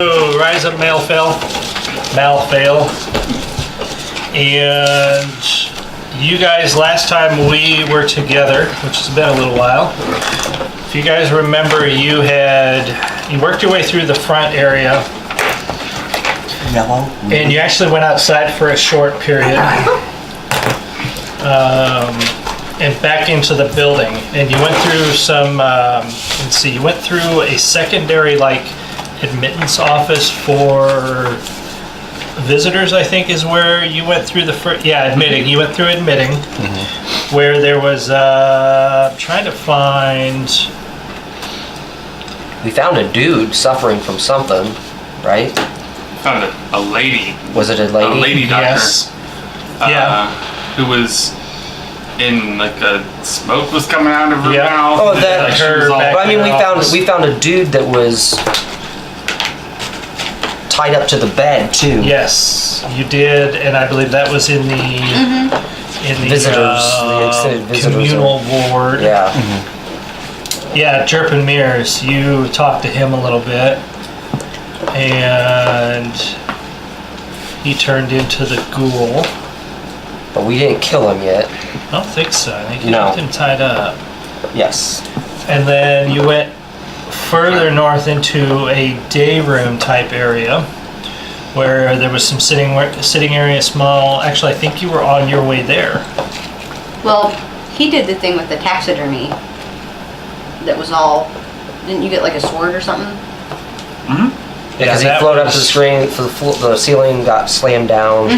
Rise Up Malfael. And you guys, last time we were together, which has been a little while, if you guys remember, you worked your way through the front area. Yellow. And you actually went outside for a short period. And back into the building. And you went through some, let's see, you went through a secondary, admittance office for visitors, I think is where you went through the first, admitting. You went through admitting, where there was, trying to find... We found a dude suffering from something, right? Found a lady. Was it a lady? A lady doctor. Yes. Yeah. Who was in a smoke was coming out of her mouth. Oh, that her. But I mean, we found a dude that was tied up to the bed too. Yes, you did, and I believe that was in the Visitors, the extended visitors communal ward. Yeah. Yeah, Jerpin Mears, you talked to him a little bit, and he turned into the ghoul. But we didn't kill him yet. I don't think so. I think you No. kept him tied up. Yes. And then you went further north into a day room type area where there was some sitting area, small. Actually, I think you were on your way there. Well, he did the thing with the taxidermy. That was all. Didn't you get a sword or something? Because he that floated up was- to the screen, the ceiling got slammed down.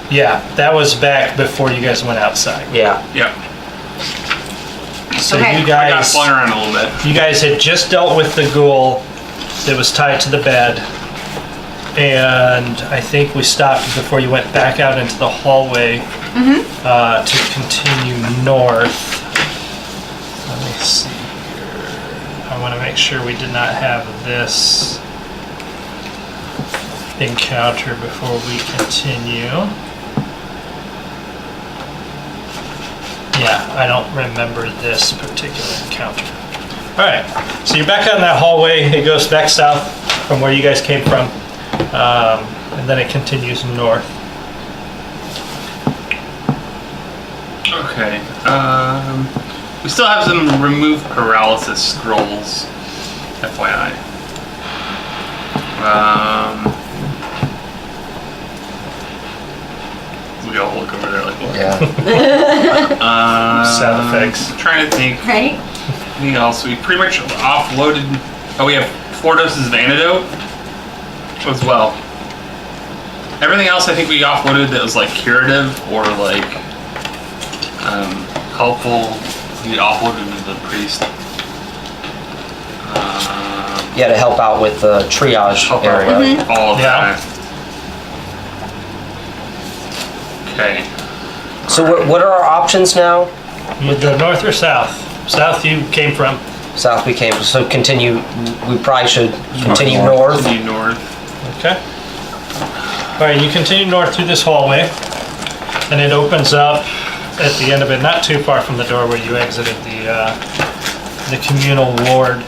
Yeah, that was back before you guys went outside. Yeah. Yep. So Okay. you I got guys, flung around a little bit. you guys had just dealt with the ghoul that was tied to the bed, and I think we stopped before you went back out into the hallway to continue north. Let me see here. I want to make sure we did not have this encounter before we continue. Yeah, I don't remember this particular encounter. All right, so you're back out in that hallway. It goes back south from where you guys came from, and then it continues north. Okay. We still have some remove paralysis scrolls, FYI. We all look over there like, what? Yeah. Sound effects. I'm trying to think. Right? Anything else? We pretty much offloaded. Oh, we have 4 doses of antidote as well. Everything else I think we offloaded that was curative or helpful. We offloaded to the priest. Yeah, to help out with the triage Help area. out with all of Yeah. that. Okay. So what are our options now? You go north or south? South you came from. South we came, so continue, we probably should continue north. Continue north. Okay. All right, you continue north through this hallway, and it opens up at the end of it, not too far from the door where you exited the communal ward.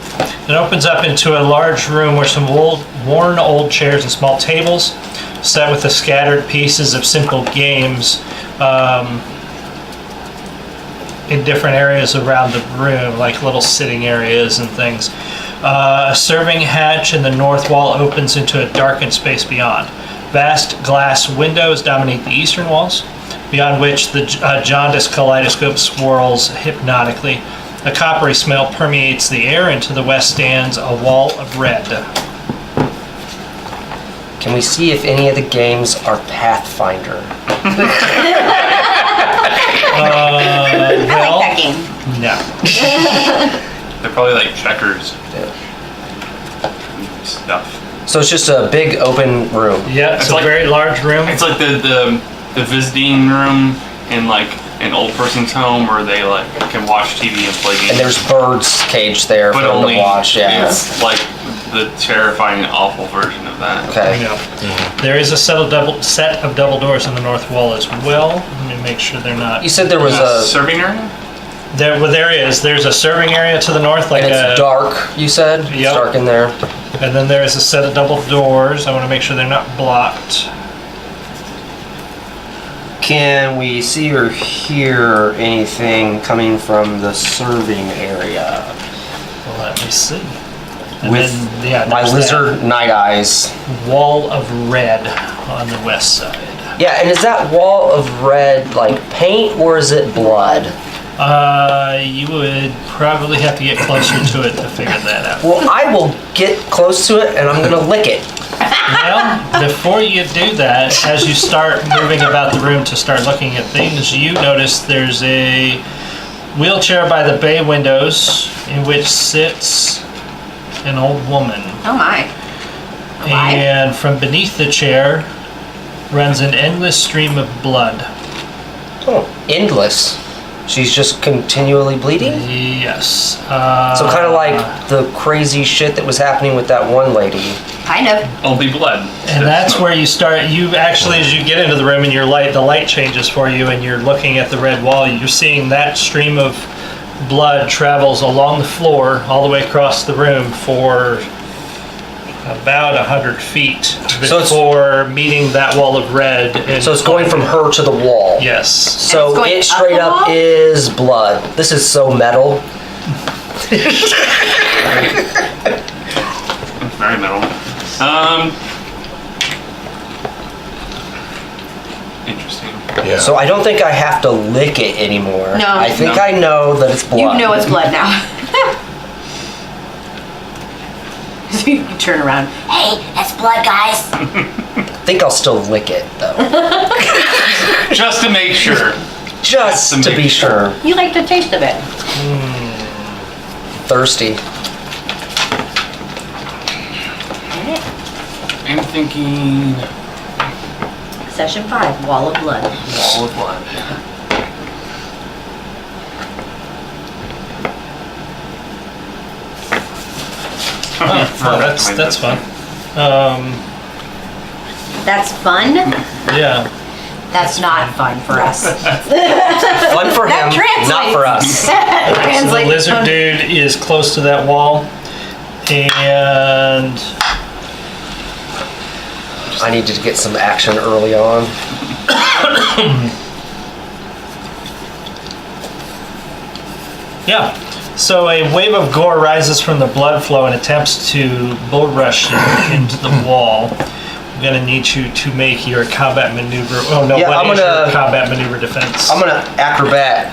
It opens up into a large room where some worn old chairs and small tables set with the scattered pieces of simple games in different areas around the room, like little sitting areas and things. A serving hatch in the north wall opens into a darkened space beyond. Vast glass windows dominate the eastern walls, beyond which the jaundiced kaleidoscope swirls hypnotically. A coppery smell permeates the air. And to the west stands a wall of red. Can we see if any of the games are Pathfinder? I Well, like that game. no. They're probably checkers Yeah. and stuff. So it's just a big open room. Yeah, it's It's a like- very large room. It's like the visiting room in an old person's home where they can watch TV and play games. And there's birds caged there for but them only to watch. Yeah. it's the terrifying, awful version of that. Okay. No. There is a set of double doors in the north wall as well. Let me make sure they're not. You said there was a Serving area? There is. There's a serving area to the north, like and it's dark. You said it's Yep. dark in there. And then there is a set of double doors. I want to make sure they're not blocked. Can we see or hear anything coming from the serving area? Well, let me see. And With then, yeah, my there's that lizard night eyes. wall of red on the west side. Yeah, and is that wall of red like paint or is it blood? You would probably have to get closer to it to figure that out. Well, I will get close to it and I'm gonna lick it. Well, before you do that, as you start moving about the room to start looking at things, you notice there's a wheelchair by the bay windows in which sits an old woman. Oh my. Alive? And from beneath the chair runs an endless stream of blood. Oh, endless. She's just continually bleeding? Yes. So kind of like the crazy shit that was happening with that one lady. Kind of. Only blood. And that's where you start. You actually, as you get into the room and the light changes for you, and you're looking at the red wall. You're seeing that stream of blood travels along the floor all the way across the room for about 100 feet So before meeting that wall of red. And So it's going from her to the wall. Yes. So And it's going it up straight the up wall? is blood. This is so metal. Very metal. Interesting. Yeah. So I don't think I have to lick it anymore. No. I think No. I know that it's blood. You know it's blood now. So you turn around. Hey, that's blood, guys. I think I'll still lick it though. Just to make sure. Just to be sure. You like the taste of it. Thirsty. I'm thinking Session 5, Wall of Blood. wall of blood. Oh, that's fun. That's fun. Yeah. That's not fun for us. Fun for That him, translates. not for us. So the Translate. lizard dude is close to that wall, and I needed to get some action early on. yeah. So a wave of gore rises from the blood flow and attempts to bull rush you into the wall. I'm gonna need you to make your combat maneuver. Oh no! Yeah, what I'm is gonna- your combat maneuver defense? I'm gonna acrobat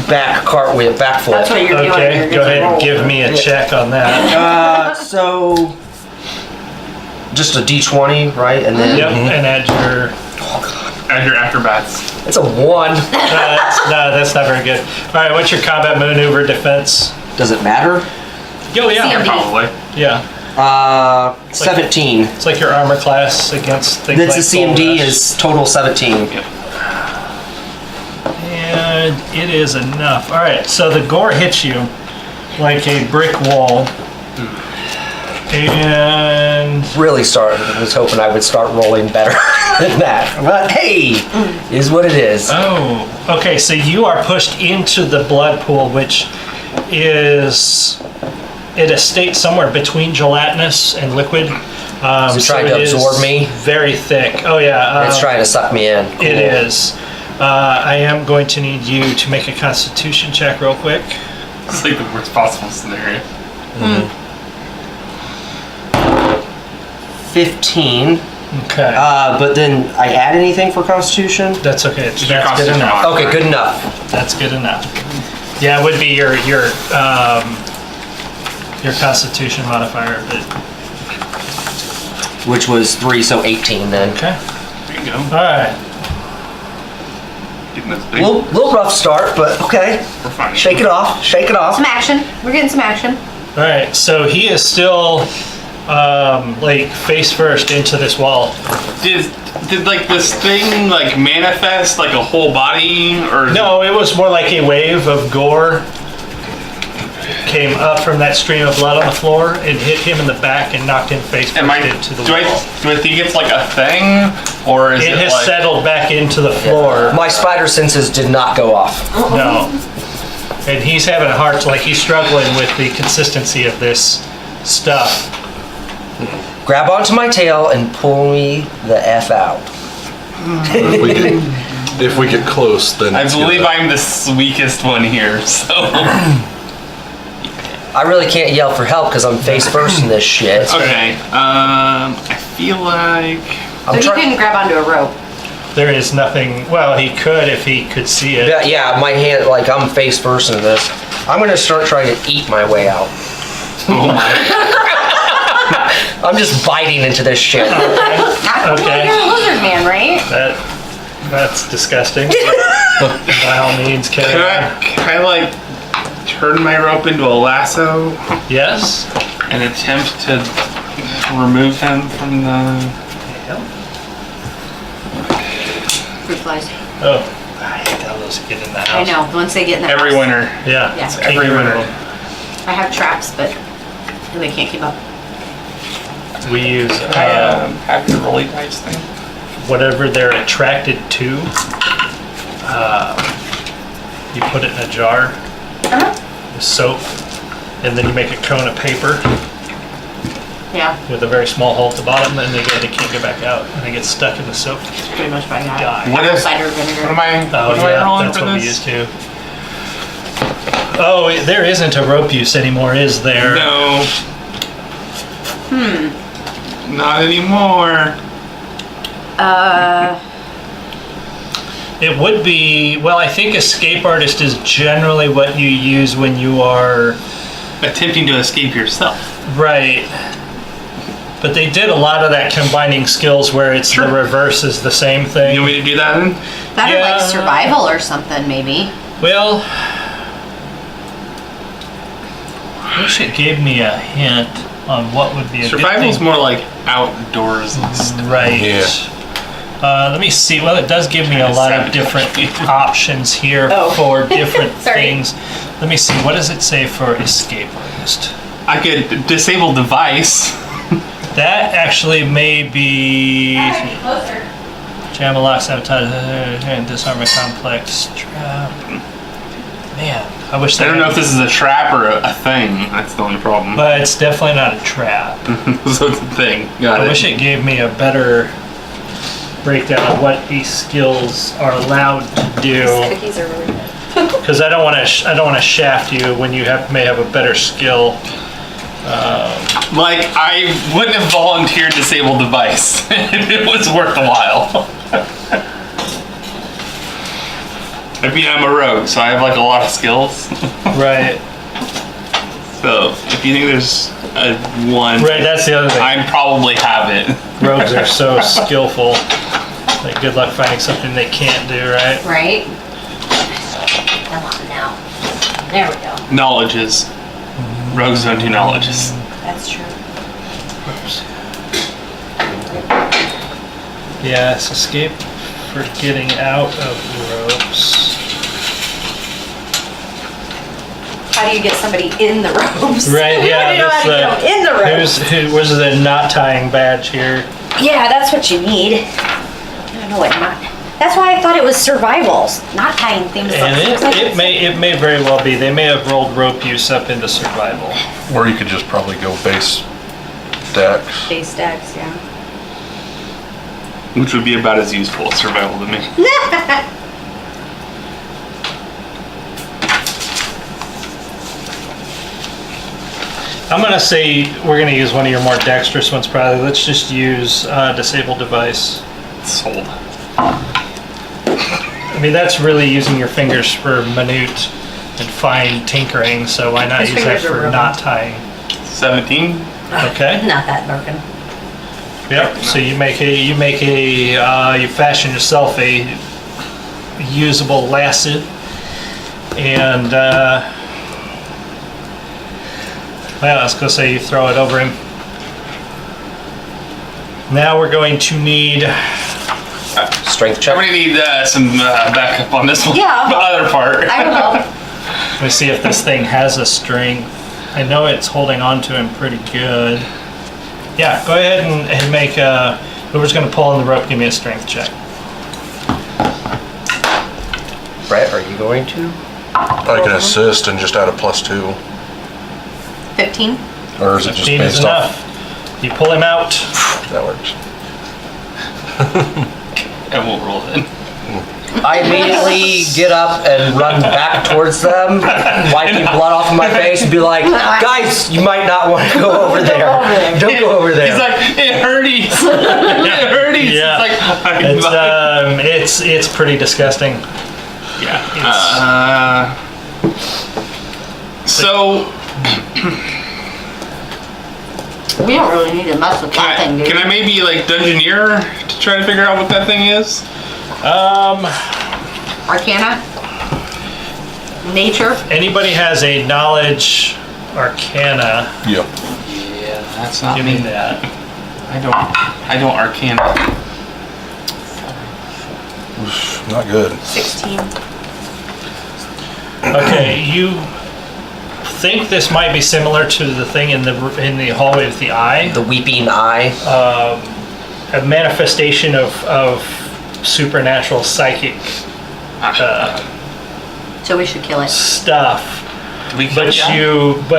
back cartwheel, backflip. That's what you're doing. Okay, You're go gonna ahead and roll. give me a check on that. So just a D20, right? And then Yep, and add your. Add your acrobats. it's a 1. That's not very good. All right, what's your combat maneuver defense? Does it matter? Oh yeah, CMD. Probably. yeah. 17. It's like your armor class against things That's like the CMD bull rush. is total 17. Yep. And it is enough. All right, so the gore hits you like a brick wall. And Really was hoping I would start rolling better than that. But hey, is what it is. okay, so you are pushed into the blood pool, which is at a state somewhere between gelatinous and liquid. Is it trying to it is absorb me? Very thick. Oh yeah. It's trying to suck me in. Cool. It is. I am going to need you to make a Constitution check real quick. It's like the worst possible scenario. 15. Okay. But then I add anything for Constitution? That's okay. That's Your good Constitution enough. modifier. Okay, good enough. That's good enough. Yeah, it would be your Constitution modifier. But, Which was 3, so 18 then. okay. There you go. All right. Getting this big. Little rough start, but okay. We're fine. Shake it off. Shake it off. Some action. We're getting some action. All right. So he is still like face first into this wall. Did like this thing like manifest like a whole body or No, it was more like a wave of gore came up from that stream of blood on the floor and hit him in the back and knocked him face first into the do wall. I think it's like a thing or is It it has like settled back into the floor. My spider senses did not go off. No. And he's having a hard, like he's struggling with the consistency of this stuff. grab onto my tail and pull me the F out. If we get close, then I it's believe gonna- I'm the weakest one here, so. I really can't yell for help because I'm face first in this shit. Okay, I feel like. So he couldn't grab onto a rope. There is nothing. Well, he could if he could see it. Yeah, my hand, like I'm face first in this. I'm gonna start trying to eat my way out. Oh my. I'm just biting into this shit. Okay. Well, you're a lizard man, right? That's disgusting. By all means, carry on. Can I like turn my rope into a lasso Yes. and attempt to remove him from the. Fruit flies. Oh, I hate how those get in the I house. know. Once they get in the Every house. winter. Yeah. Yeah. Can't Every get rid of winter. them. I have traps, but they can't keep up. We use Have your rolly dice thing. whatever they're attracted to. You put it in a jar with soap, and then you make a cone of paper Yeah, with a very small hole at the bottom, and they can't get back out, and they get stuck in the soap. that's pretty much what I got. Die. What Apple is? cider What vinegar. am I? Oh What am I yeah, rolling that's for what we this? used to. Oh, there isn't a rope use anymore, is there? No. Not anymore. It would be, well, I think escape artist is generally what you use when you are, Attempting to escape yourself. right. But they did a lot of that combining skills where it's Sure. the reverse is the same You thing. want me to do that then? That or like Yeah. survival or something, maybe. Well, I wish it gave me a hint on what would be a Survival's good more like outdoors and stuff. thing. Right. Yeah. Let me see. Well, it does give me a lot of different options here Oh. for different Sorry. things. Let me see. What does it say for escape artist? I could disable device. That actually may be Closer. jam a lock, sabotage, disarm a complex trap. Man, I wish I that. don't know if this is a trap or a thing. That's the only problem. But it's definitely not a trap. So it's a thing. Got I it. wish it gave me a better breakdown of what these skills are allowed to do. Cookies are really good. Because I don't want to shaft you when you may have a better skill. Like, I wouldn't have volunteered disable device if it was worth the while. I mean, I'm a rogue, so I have like a lot of skills. Right. So if you think there's a one, Right. That's the other thing. I probably have it. Rogues are so skillful. Like, good luck finding something they can't do. Right. Right? Come on now. There we go. Knowledges. Rogues don't do knowledges. That's true. Oops. Yes, escape for getting out of ropes. How do you get somebody in the ropes? Right, yeah. You know how to get them in the ropes. Where's the knot tying badge here? Yeah, that's what you need. I don't know what not. That's why I thought it was survivals, not tying things up. And Looks like it may very well be. They may have rolled rope use up into survival. Or you could just probably go base stacks. base stacks, yeah. Which would be about as useful as survival to me. I'm gonna say we're gonna use one of your more dexterous ones probably. Let's just use disable device. Sold. I mean, that's really using your fingers for minute and fine tinkering, so why not His use that fingers are for broken. knot tying? 17? Okay. Not that broken. Yep. So you fashion yourself a usable lasso, and well, let's go say you throw it over him. Now we're going to need. Strength I'm check. gonna need some backup on this one. Yeah. The other part. I don't know. Let me see if this thing has a strength. I know it's holding on to him pretty good. Yeah, go ahead and make whoever's going to pull on the rope, give me a strength check. Brett, are you going to? I can assist and just add a +2. 15? Or is it just 15 is based off? enough. You pull him out. That works. And we'll roll it. I immediately get up and run back towards them, wiping blood off of my face, and be like, guys, you might not want to go over there. Don't go over there. He's like, it hurties. It hurties. Yeah. It's pretty disgusting. Yeah. So, We don't really need to mess with that thing, dude. can I maybe like dungeoneer to try to figure out what that thing is? Arcana? Nature? Anybody has a knowledge arcana? Yeah. Yeah, that's not Give me that. I don't arcana. Not good. 16. Okay, you think this might be similar to the thing in the hallway with the eye? The weeping eye. A manifestation of supernatural psychic So we should kill it. stuff. We But yeah.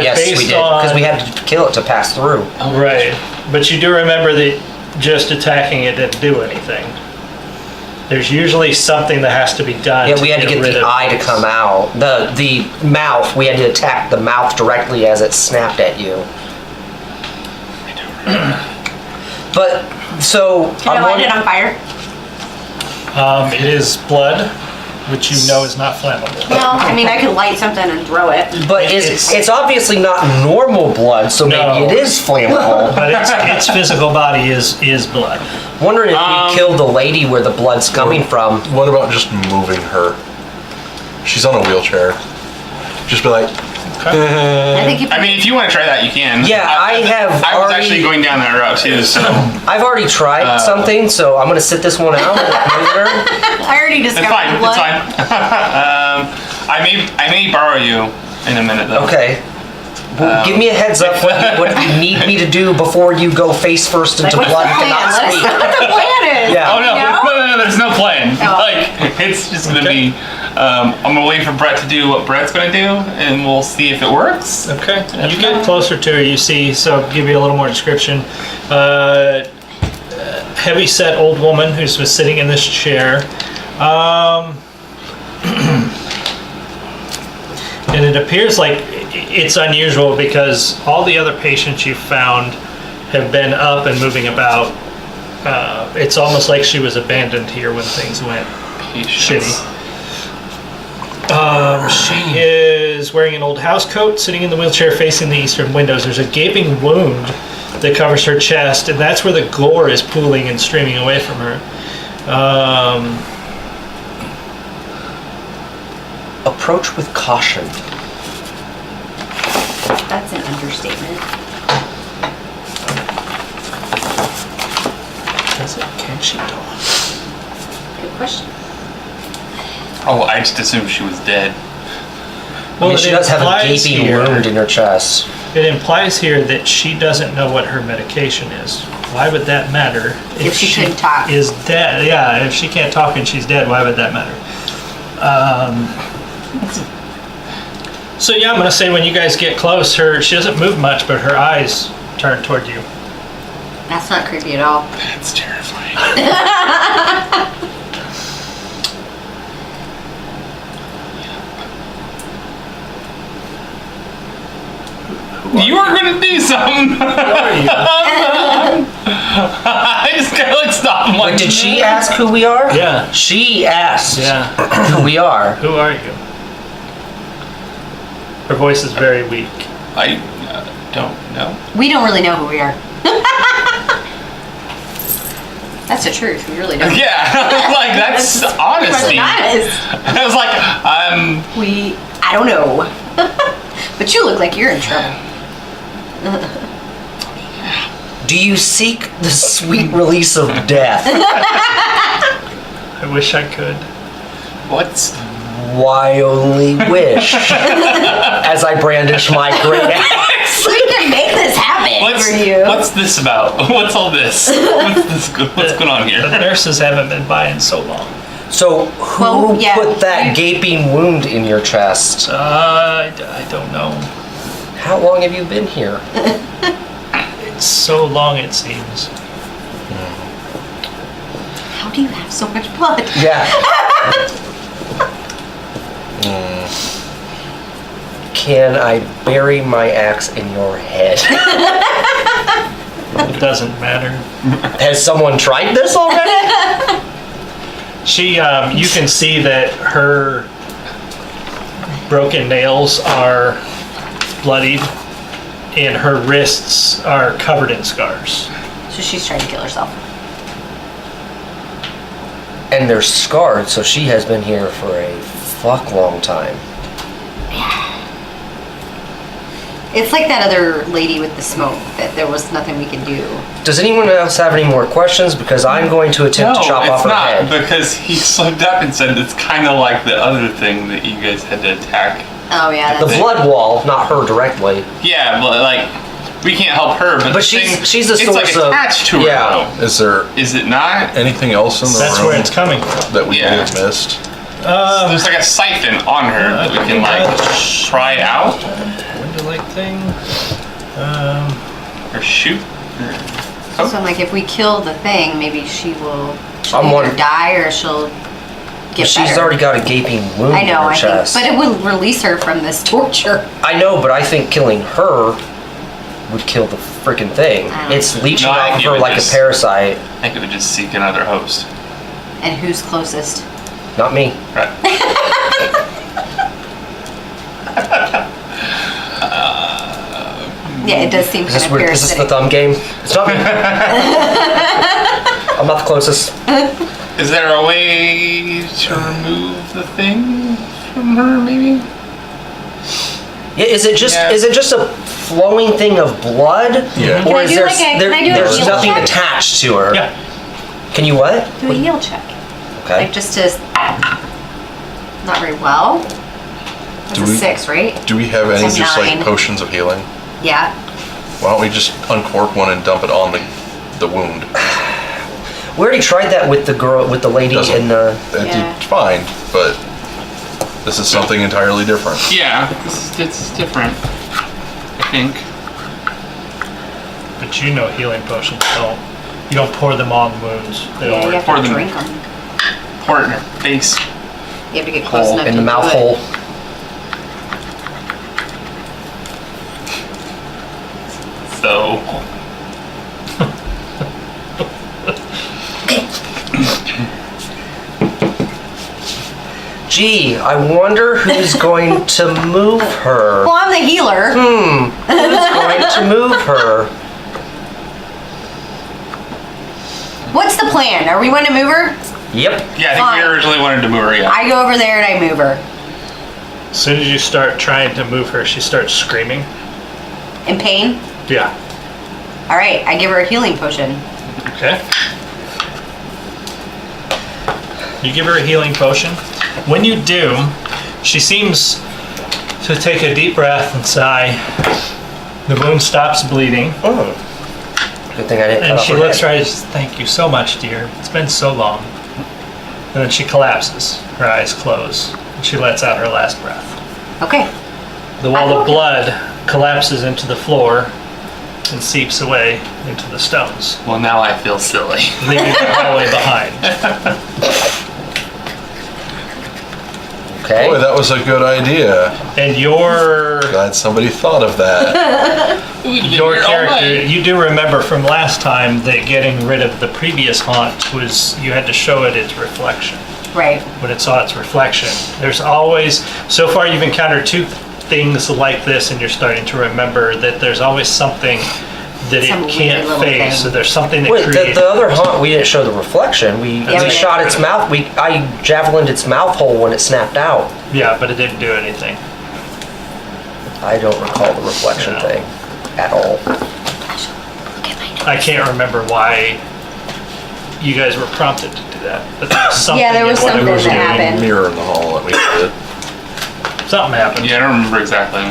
Yes, based we did, on because we had to kill it to pass through. right, but you do remember that just attacking it didn't do anything. There's usually something that has to be done. Yeah, we had to get rid the of eye to this. come out. The mouth, we had to attack the mouth directly as it snapped at you. But, so... Can I light it on fire? It is blood, which you know is not flammable. Well, I mean, I could light something and throw it. But it's obviously not normal blood, so No. maybe it is flammable. But its physical body is blood. Wondering if we killed the lady where the blood's coming from. What about just moving her? She's on a wheelchair. Just be like, I think if I mean, if you want to try that, you can. Yeah, I have I was already- actually going down that route too, so I've already tried something, so I'm gonna sit this one out and move her. I already it's discovered fine. the blood. It's fine. I may borrow you in a minute though. Okay. Well, give me a heads up what you need me to do before you go face first Like, into what's the blood and plan? cannot Let us speak. know what the plan is. Yeah. Oh no, You know? no, there's no plan. Oh. Like it's just gonna be. I'm gonna wait for Brett to do what Brett's gonna do, and we'll see if it works. Okay. You get closer to her, you see, so I'll give you a little more description. Heavy set old woman who's was sitting in this chair. And it appears like it's unusual because all the other patients you've found have been up and moving about. It's almost like she was abandoned here when things went shitty. She is wearing an old house coat, sitting in the wheelchair facing the eastern windows. There's a gaping wound that covers her chest, and that's where the gore is pooling and streaming away from her. Approach with caution. That's an understatement. Can she talk? Good question. Oh, I just assumed she was dead. I mean, she does have a implies gaping here- wound in her chest. It implies here that she doesn't know what her medication is. Why would that matter If she couldn't talk. Is dead? Yeah, if she can't talk and she's dead, why would that matter? So yeah, I'm gonna say when you guys get close, she doesn't move much, but her eyes turn toward you. That's not creepy at all. That's terrifying. You are gonna do something. Who are you? I just kind of like stop. I'm like, Wait, did she ask who we are? Yeah. She asked Yeah. who we are. Who are you? Her voice is very weak. I don't know. We don't really know who we are. That's the truth. We really don't. Yeah, like that's honesty. Honest. I was like, I don't know. But you look like you're in trouble. Do you seek the sweet release of death? I wish I could. what's Why only wish? As I brandish my great axe. We can make this happen for you. what's this about? What's all this? What's going on The here? nurses haven't been by in so long. So, who Well, yeah, put that you- gaping wound in your chest? I don't know. How long have you been here? so long, it seems. How do you have so much blood? Yeah. Can I bury my axe in your head? It doesn't matter. Has someone tried this already? She, you can see that her broken nails are bloodied, and her wrists are covered in scars. So she's trying to kill herself. And they're scarred, so she has been here for a fuck long time. It's like that other lady with the smoke, that there was nothing we could do. Does anyone else have any more questions? Because I'm going to attempt to chop off her head. Because he slipped up and said it's kind of like the other thing that you guys had to attack. Oh yeah, The that's blood wall, not her directly. Yeah, but like we can't help her. But the she's thing, the it's source like of attached to her. yeah. Though. Is it not? anything else in the That's room where it's coming from. that we Yeah. may have missed? There's like a siphon on her that we can like try out Window-like thing. or shoot. so I'm like, if we kill the thing, maybe she'll I'm either wondering- die or she'll get She's better. already got a gaping wound I know, in her I chest. think, but it would release her from this torture. I know, but I think killing her would kill the freaking thing. Wow. It's leeching No, I off of think it her would like just- a parasite. I think it would just seek another host. And who's closest? Not me. Right. Yeah, it does seem Is kind this of weird? Is this the parasitic. thumb game? It's not me. I'm not the closest. Is there a way to remove the thing from her? Maybe. Yeah, is it just a flowing thing of blood? Yeah. Can Or I is do there like a- can I do a there's heal nothing check? attached to her? Yeah. Can you what? Do a heal check. Okay. Like just to... Not very well. That's Do a we- 6, right? Do we have any It's a just like 9. potions of healing? Yeah. Why don't we just uncork one and dump it on the wound? We already tried that with the girl, with the lady Doesn't- in the. Yeah. It's fine, but this is something entirely different. Yeah, it's different. I think. But you know healing potions don't. You don't pour them on wounds. They Yeah, don't you work. have Pour to them. drink them. Pour it in her face. You have to get close Hole enough In to the mouth do hole. it. So. Gee, I wonder who's going to move her. Well, I'm the healer. Who's going to move her? What's the plan? Are we going to move her? Yep. Yeah, I think Fine. we originally wanted to move her. Yeah. I go over there and I move her. As soon as you start trying to move her, she starts screaming. In pain? Yeah. All right, I give her a healing potion. Okay. You give her a healing potion. When you do, she seems to take a deep breath and sigh. The wound stops bleeding. Oh. Good thing I didn't cut And off she her looks head. right and says, "Thank you so much, dear. It's been so long." And then she collapses. Her eyes close. And she lets out her last breath. Okay. The wall of blood collapses into the floor and seeps away into the stones, Well, now I feel silly. leaving the hallway behind. Okay. Boy, that was a good idea. And your Glad somebody thought of that. your character, you do remember from last time that getting rid of the previous haunt was you had to show it its reflection. Right. When it saw its reflection. There's always, so far you've encountered two things like this, and you're starting to remember that there's always something that Some it weird can't little face. thing. So there's something that Wait, the creates. other haunt, we didn't show the reflection. We we shot did. its mouth. I javelined its mouth hole when it snapped out. Yeah, but it didn't do anything. I don't recall the reflection No. thing at all. Look at my nose. I can't remember why you guys were prompted to do that. But there was something. Yeah, there was in what it something was that doing. happened. Mirror in the hall that we did. Something happened. Yeah, I don't remember exactly.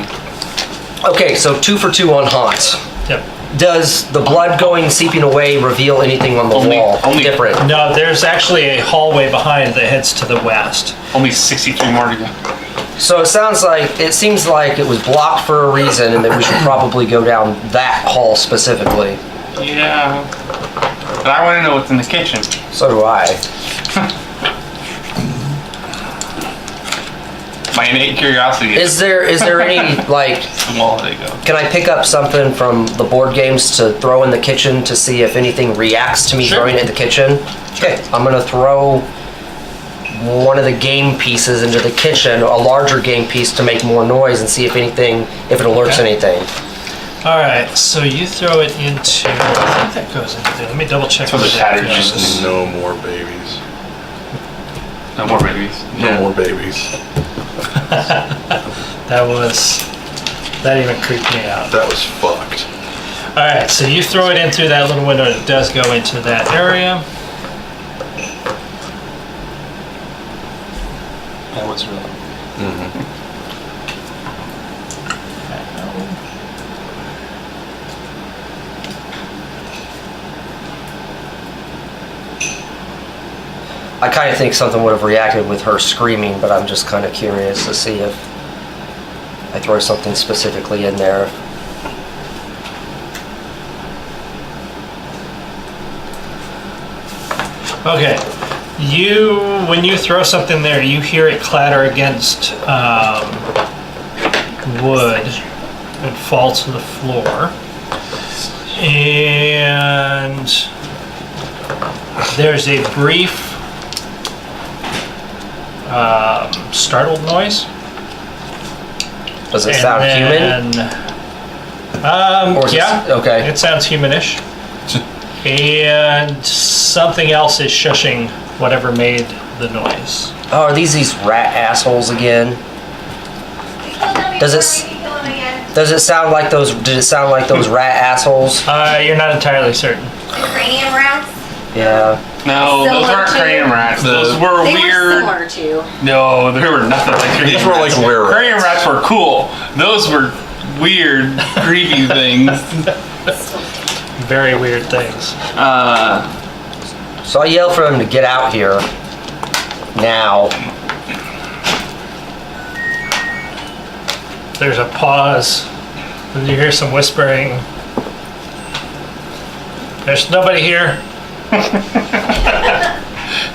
Okay, so 2 for 2 on haunts. Yep. Does the blood going seeping away reveal anything on the wall only- different? No, there's actually a hallway behind that heads to the west. Only 63 more to go. So it seems like it was blocked for a reason, and that we should probably go down that hall specifically. Yeah. But I want to know what's in the kitchen. So do I. My innate curiosity Is there any like? Well, there you go. Can I pick up something from the board games to throw in the kitchen to see if anything reacts to me Sure. throwing it in the kitchen? Okay, I'm gonna throw one of the game pieces into the kitchen, a larger game piece to make more noise and see if it alerts Okay. anything. All right, so you throw it into. I think that goes into there. Let me double check. So the where that tattered goes. just- No more babies. No more babies. No more babies. That even creeped me out. That was fucked. All right, so you throw it in through that little window. It does go into that area. That was real. I kind of think something would have reacted with her screaming, but I'm just kind of curious to see if I throw something specifically in there. Okay, when you throw something there, you hear it clatter against wood and fall to the floor, and there's a brief startled noise. Does it sound human? Or is it- Yeah. okay. It sounds humanish. And something else is shushing whatever made the noise. Oh, are these rat assholes again? Does it sound like those? Did it sound like those rat assholes? You're not entirely certain. Cranium rats? Yeah. No, those Similar aren't to- cranium rats. Those were They were weird. similar to. No, they were nothing like cranium These were like rats. were rats. Cranium rats were cool. Those were weird, creepy things. Very weird things. So I yell for them to get out here now. There's a pause. And you hear some whispering. There's nobody here.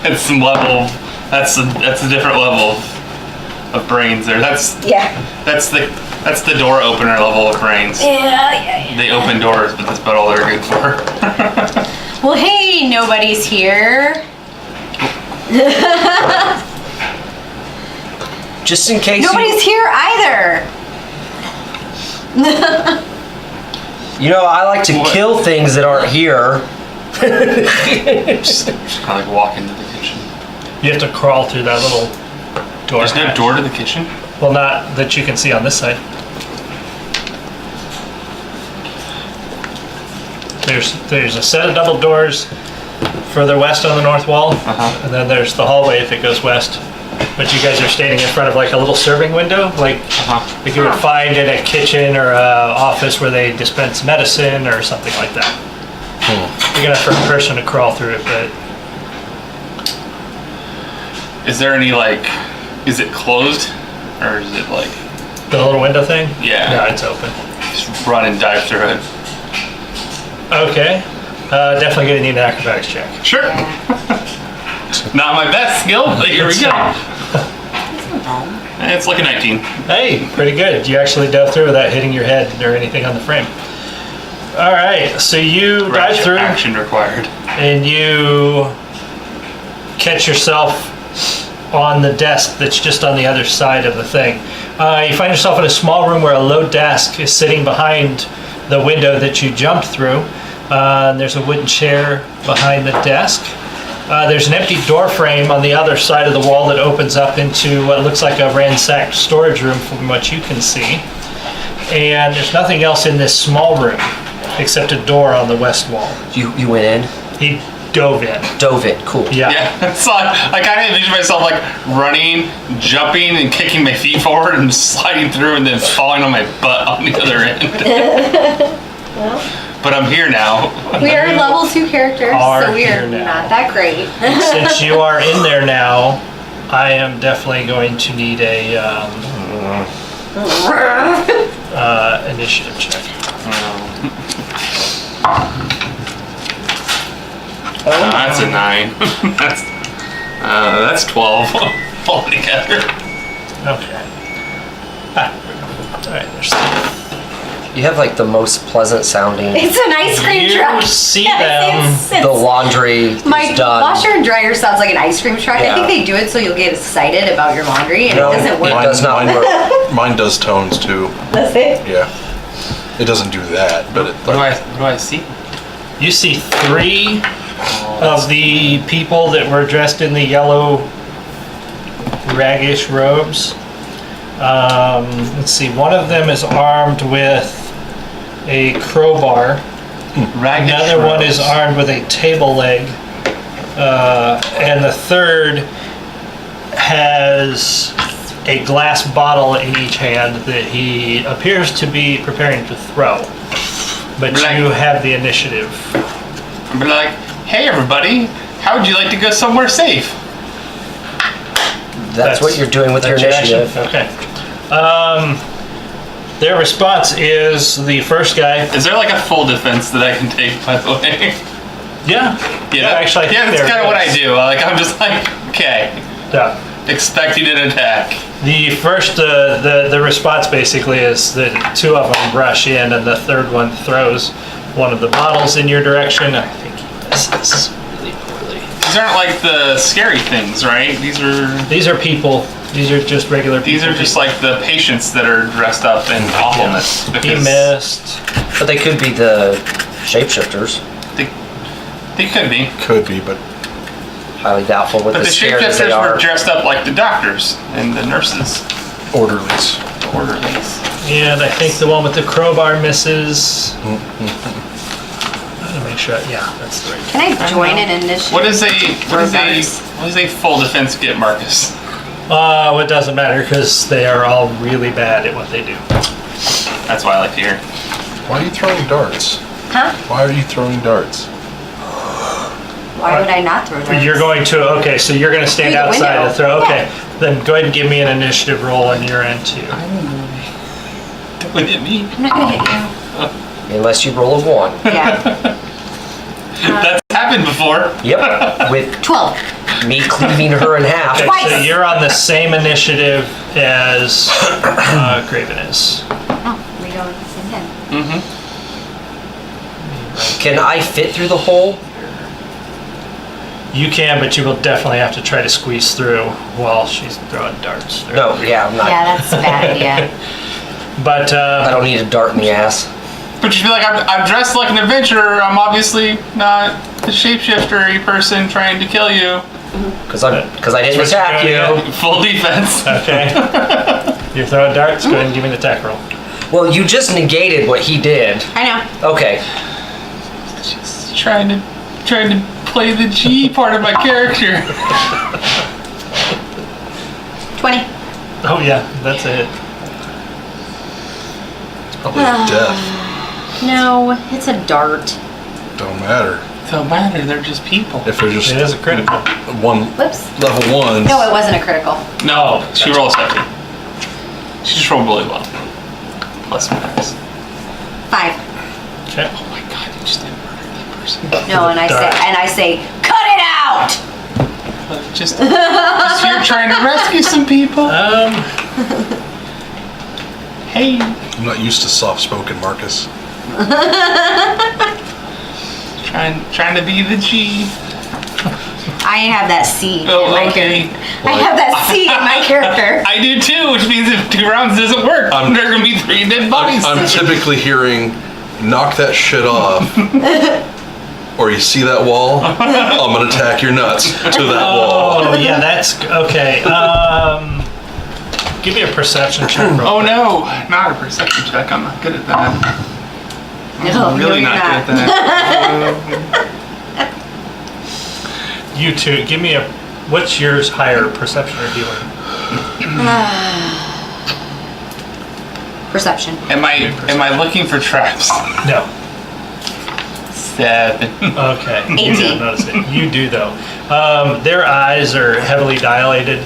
It's some level. That's a different level of brains there. That's the door opener level of brains. Yeah. They open doors, but that's about all they're good for. Well, hey, nobody's here. Just in case Nobody's here either. I like to What? kill things that aren't here. Just kind of like walk into the kitchen. You have to crawl through that little door. There's no door to the kitchen. Well, not that you can see on this side. There's a set of double doors further west on the north wall, and then there's the hallway if it goes west. But you guys are standing in front of like a little serving window, like you would find in a kitchen or a office where they dispense medicine or something like that. You're gonna have for a person to crawl through it, but Is there any is it closed? Or is it like, the little window thing? Yeah. No, it's open. just run and dive through it? Okay. Definitely gonna need an acrobatics check. Sure. Not my best skill, but here we go. It's like a 19. Hey, pretty good. You actually dove through without hitting your head or anything on the frame. All right, so you dive Ratchet through action required. and you catch yourself on the desk that's just on the other side of the thing. You find yourself in a small room where a low desk is sitting behind the window that you jumped through. There's a wooden chair behind the desk. There's an empty door frame on the other side of the wall that opens up into what looks like a ransacked storage room from what you can see. And there's nothing else in this small room except a door on the west wall. You went in, He dove in. dove in, cool. Yeah, so I kind of envision myself like running, jumping, and kicking my feet forward and sliding through and then falling on my butt on the other end. But I'm here now. We are level 2 characters, Are so we here are now. not that great. Since you are in there now, I am definitely going to need a initiative check. That's a 9. That's 12 altogether. Okay. All right. There's You have like the most pleasant sounding. It's an ice cream You truck. see Yes, them. The laundry My is done. washer and dryer sounds like an ice cream truck. Yeah. I think they do it so you'll get excited about your laundry, and No, it doesn't work. It does not mine, work. Mine does tones too. That's it. Yeah. It doesn't do that, but it. What do I see? You see 3 of the people that were dressed in the yellow raggish robes. Let's see. One of them is armed with a crowbar. Another one is armed with a table leg. And the third has a glass bottle in each hand that he appears to be preparing to throw. But Right. you have the initiative. I'd be like, hey everybody, how would you like to go somewhere safe? That's what you're doing with your that's initiative. action? Okay. Their response is the first guy. Is there like a full defense that I can take, by the way? Yeah. Actually, I think that's there kind of what I is. do. Like, I'm just like, okay, Yeah. expecting an attack. The first, the response basically is that 2 of them rush in, and the third one throws one of the bottles in your direction. I think he misses really poorly. These aren't like the scary things, right? These are people. These are just regular people. these are just like the patients that are dressed up in awfulness. He because missed. But they could be the shapeshifters. They could be. Could be, but Highly doubtful with But the as scared as they shapeshifters are. were dressed up like the doctors and the nurses, orderlies. the orderlies. And I think the one with the crowbar misses. I'm gonna make sure. Yeah, that's the right. Can I join an initiative? What is a Regards. full defense get, Marcus? It doesn't matter because they are all really bad at what they do. That's why I like to hear. Why are you throwing darts? Huh? Why are you throwing darts? Why would I not throw darts? You're going to, okay, so you're going to stand Through the outside window. and throw, okay. Then go ahead and give me an initiative roll on your end too. Don't hit me. I'm not gonna hit you. Unless you roll a 1. Yeah. That's happened before. Yep. With 12. me cleaving her in half. Okay, Twice. so you're on the same initiative as Graven is. Oh, we go at the same time. Can I fit through the hole? You can, but you will definitely have to try to squeeze through while she's throwing darts. No, yeah, I'm not. Yeah, that's a bad idea. But, I don't need a dart in the ass. But you'd be like, I'm dressed like an adventurer. I'm obviously not the shapeshifter person trying to kill you. Because I didn't That's what attack you're you. doing, Full defense. okay. You're throwing darts, go ahead and give me the attack roll. Well, you just negated what he did. I know. Okay. Just trying to play the G part of my character. 20. Oh yeah, that's a hit. Probably death. No, it's a dart. Don't matter. Don't matter. They're just people. If they're just It is a critical. one Whoops. level 1s. No, it wasn't a critical. No, she rolls 70. She just rolled really well. Plus max. 5. Okay. Oh my god, you just didn't murder that person. No, and I say, cut it out! Just here trying to rescue some people. Hey. I'm not used to soft-spoken, Marcus. Trying to be the G. I have that C in Oh, my okay. I have that C in my character. I do too, which means if 2 rounds doesn't work, I'm- there are gonna be 3 dead bodies. I'm typically hearing, knock that shit off. Or you see that wall, I'm gonna tack your nuts to that wall. Oh yeah, that's okay. Give me a perception check. Real Oh quick. no, not a perception check. I'm not good at that. No, I'm really you're not good at that. You two, give me a. What's yours higher, perception or healing? Perception. Am I looking for traps? No. 7. Okay. You 18. don't notice it. You do though. Their eyes are heavily dilated,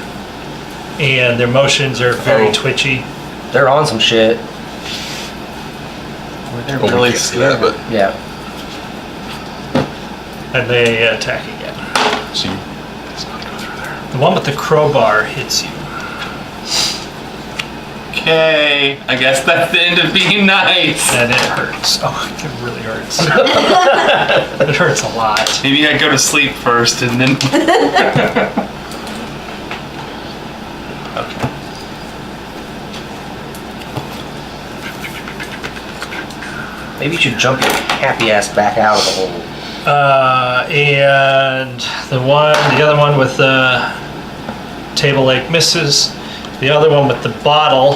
and their motions are very Oh. twitchy. They're on some shit. They're Well, we really can't see that, scared. but Yeah. And they attack again. see, it's not go through there. The one with the crowbar hits you. Okay, I guess that's the end of being nice. And it hurts. Oh, it really hurts. It hurts a lot. Maybe I go to sleep first and then. Maybe you should jump your happy ass back out of the hole. And the other one with the table leg misses. The other one with the bottle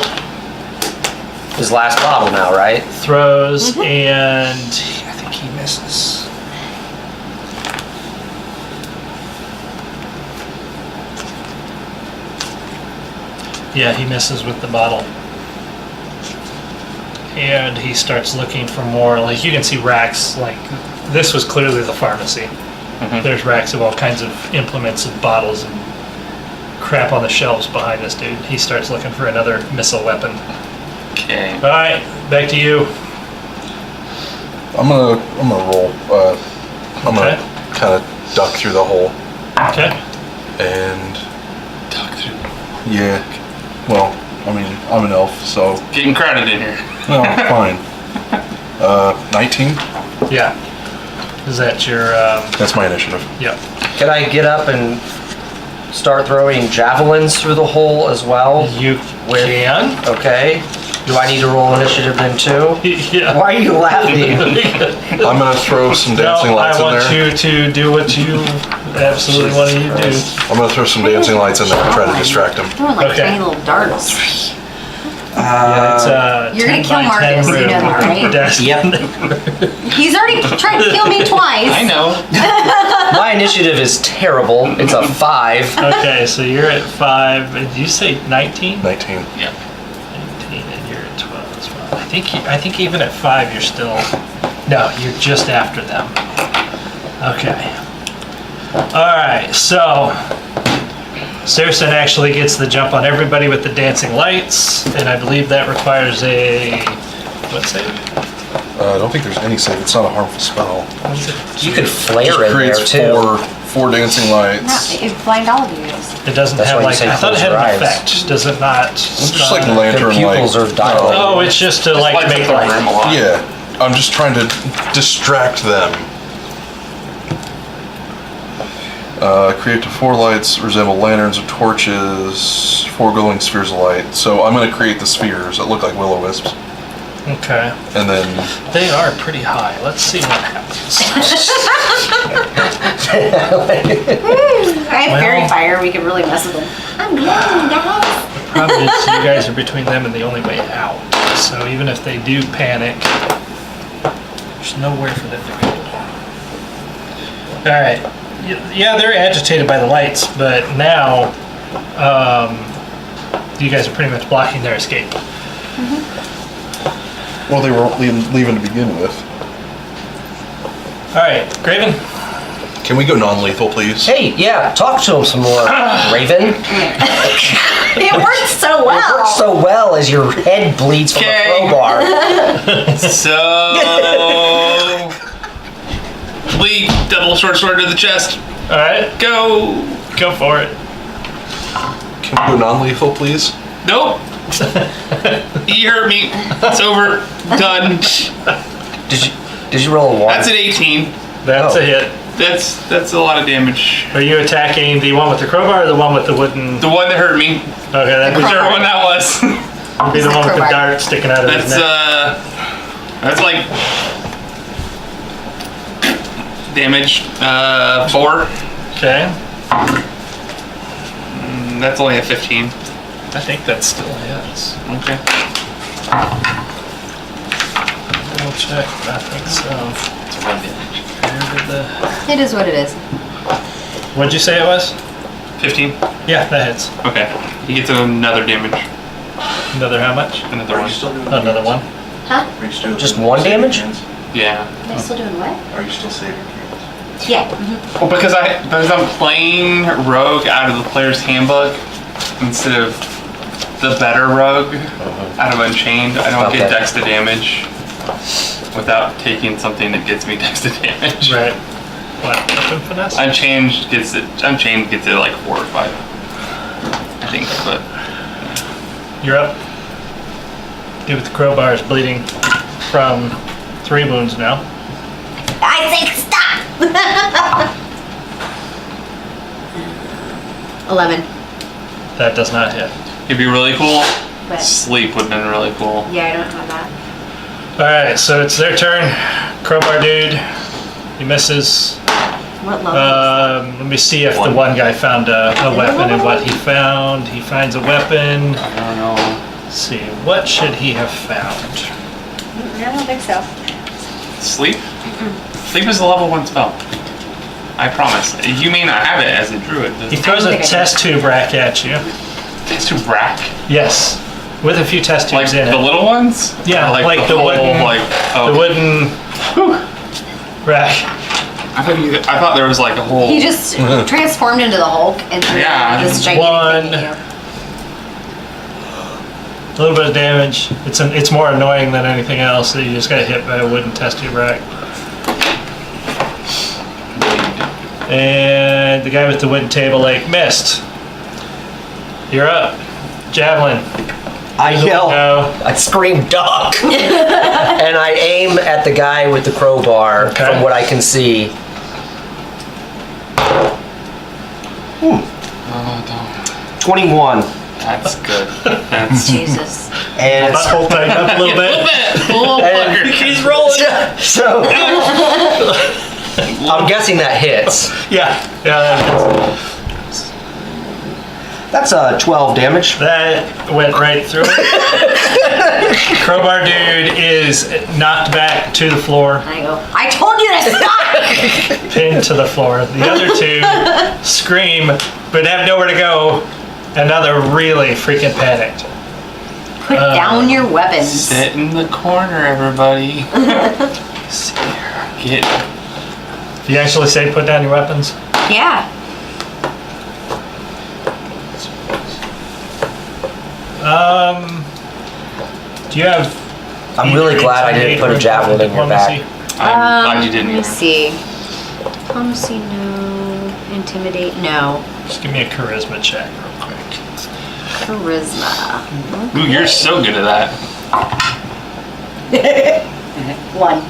His last bottle now, right? throws, and I think he misses. Yeah, he misses with the bottle. And he starts looking for more. Like, you can see racks. Like, this was clearly the pharmacy. There's racks of all kinds of implements and bottles and crap on the shelves behind this dude. He starts looking for another missile weapon. Okay. All right, back to you. I'm gonna roll. I'm Okay. gonna kind of duck through the hole Okay. and Talk through. yeah. Well, I mean, I'm an elf, so Getting crowded in here. no, fine. 19. Yeah. Is that your? That's my initiative. Yep. Can I get up and start throwing javelins through the hole as well? You With- can. Okay. Do I need to roll initiative then too? Yeah. Why are you laughing? I'm gonna throw some dancing No, lights I in want there. you to do what you absolutely want you to do. I'm gonna throw some dancing lights in there and try to distract him. Throwing like Okay. tiny little darts. Yeah, it's You're gonna 10 kill by 10 Marcus, you room. know that, right? Desk. Yep. He's already tried to kill me twice. I know. My initiative is terrible. It's a 5. Okay, so you're at 5. Did you say 19? 19. Yeah. 19, and you're at 12 as well. I think even at 5, you're still. No, you're just after them. Okay. All right, so Saracen actually gets the jump on everybody with the dancing lights, and I believe that requires a what save? I don't think there's any save. It's not a harmful spell. What is it? You could Just flare in there creates too. four dancing lights. No, it blind all of you guys. It doesn't That's have why you like say I thought it close had your an eyes. effect. Does it not? It's just like stun? lantern pupils light. are dilated. Oh, it's just to like Lights make up the light. room a lot. Yeah, I'm just trying to distract them. Create to 4 lights resemble lanterns or torches, 4 glowing spheres of light. So I'm going to create the spheres that look like will-o-wisps, Okay, and then they are pretty high. Let's see what happens. I have Well- fairy fire, we could really mess with them. I'm glowing, guys. Problem is, you guys are between them and the only way out. So even if they do panic, there's nowhere for them to go. All right. Yeah, they're agitated by the lights, but now you guys are pretty much blocking their escape. well, they were leaving to begin with. All right, Graven. Can we go non-lethal, please? Hey, yeah, talk to him some more, Raven. It worked so It well. works so well as your head bleeds from Okay. a crowbar. So. Bleed, double short sword to the chest. All right, Go. go for it. Can we go non-lethal, please? Nope. He hurt me. It's over. Done. Did you roll a 1? That's an 18. That's Oh. a hit. That's a lot of damage. Are you attacking the one with the crowbar or the one with the wooden? The one that hurt me, Okay, that would whichever one that was. be the one with the crowbar. dart sticking out of his That's neck. that's like damage 4. Okay, That's only a 15. I think that still hits. Okay. Double check. I think so. It's 1 damage. Where did the- It is what it is. What'd you say it was? 15. Yeah, that hits. Okay. He gets another damage. Another how much? Another Are one. you still doing Another one. Huh? Are you still Just doing 1 saving damage? hands? Yeah. Am I still doing what? Are you still saving hands? Yeah. Well, because I'm playing Rogue out of the player's handbook, instead of the better rogue out of Unchained, I don't get Okay. dex to damage without taking something that gets me dex to damage. Right. What? Weapon finesse? Unchained gets it like 4 or 5. I think, but You're up. Dude with the crowbar is bleeding from 3 wounds now. I say stop. 11. That does not hit. it'd be really cool. But Sleep would have been really cool. yeah, I don't have that. Alright, so it's their turn. Crowbar dude. He misses. What level? Let me see if the One. one guy found a weapon and what he found. He finds a weapon. I don't know. Let's see, what should he have found? I don't think so. Sleep? Sleep is a level 1 spell. I promise. You may not have it as a druid. He throws a test tube rack at you. It's to rack. Yes, with a few test Like tubes in the it. little ones? Yeah, Or like the whole, wooden- like, oh. The wooden rack. I thought there was like a whole. He just transformed into the Hulk and threw Yeah. this gigantic thing at you. A little bit of damage. It's more annoying than anything else that you just got hit by a wooden test tube rack. And the guy with the wooden table leg missed. You're up. Javelin. I yell. No. I scream duck. And I aim at the guy with the crowbar Okay. from what I can see. Oh, don't. 21. That's good. That's Jesus. And it's Butthole tighten up a little bit. he's rolling. So I'm guessing that hits. Yeah. That's 12 damage. That went right through it. Crowbar dude is knocked back to the floor, I go, I told you to stop! pinned to the floor. The other 2 scream, but have nowhere to go. Another really freaking panicked. Put down your weapons. sit in the corner, everybody. Get. You actually say put down your weapons? Yeah. Do you have... I'm really glad I didn't put a javelin in your back. I'm glad you didn't. Let me see. Diplomacy, no. Intimidate, no. Just give me a charisma check real quick. Charisma. Ooh, you're so good at that. 1.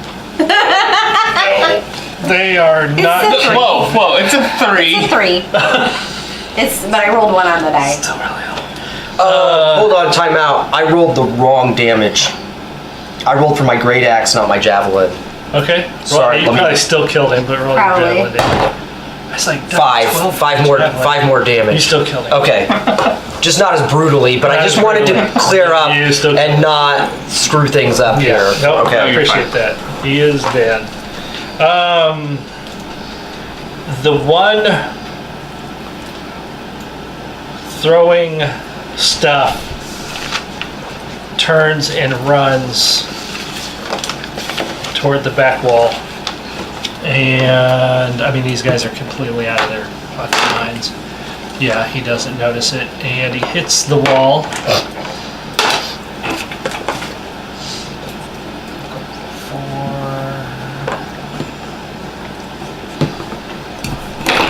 They are not... a three. Whoa, it's a 3. It's a 3. But I rolled 1 on the die. Still really low. Hold on, time out. I rolled the wrong damage. I rolled for my great axe, not my javelin. Okay. Sorry, You let me- probably still killed him, but roll your Probably. javelin damage. It's like 12 Five more damage. You still killed him. Okay. Just not as brutally, but I just wanted to clear up You still killed and not screw things up here. Yeah. Nope, I Okay. you're appreciate fine. that. He is dead. The one throwing stuff turns and runs toward the back wall. And, I mean, these guys are completely out of their fucking minds. Yeah, he doesn't notice it. And he hits the wall.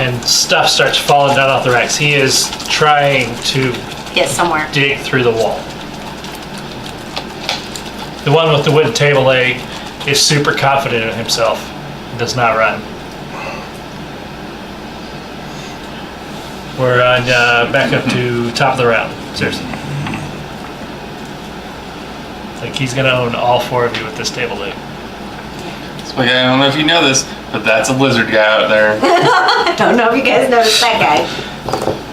And stuff starts falling down off the racks. He is trying to Get somewhere. dig through the wall. The one with the wooden table leg is super confident in himself. Does not run. We're on back up to top of the round. Seriously. Like he's gonna own all 4 of you with this table leg. So, like, I don't know if you know this, but that's a lizard guy out there. I don't know if you guys noticed that guy.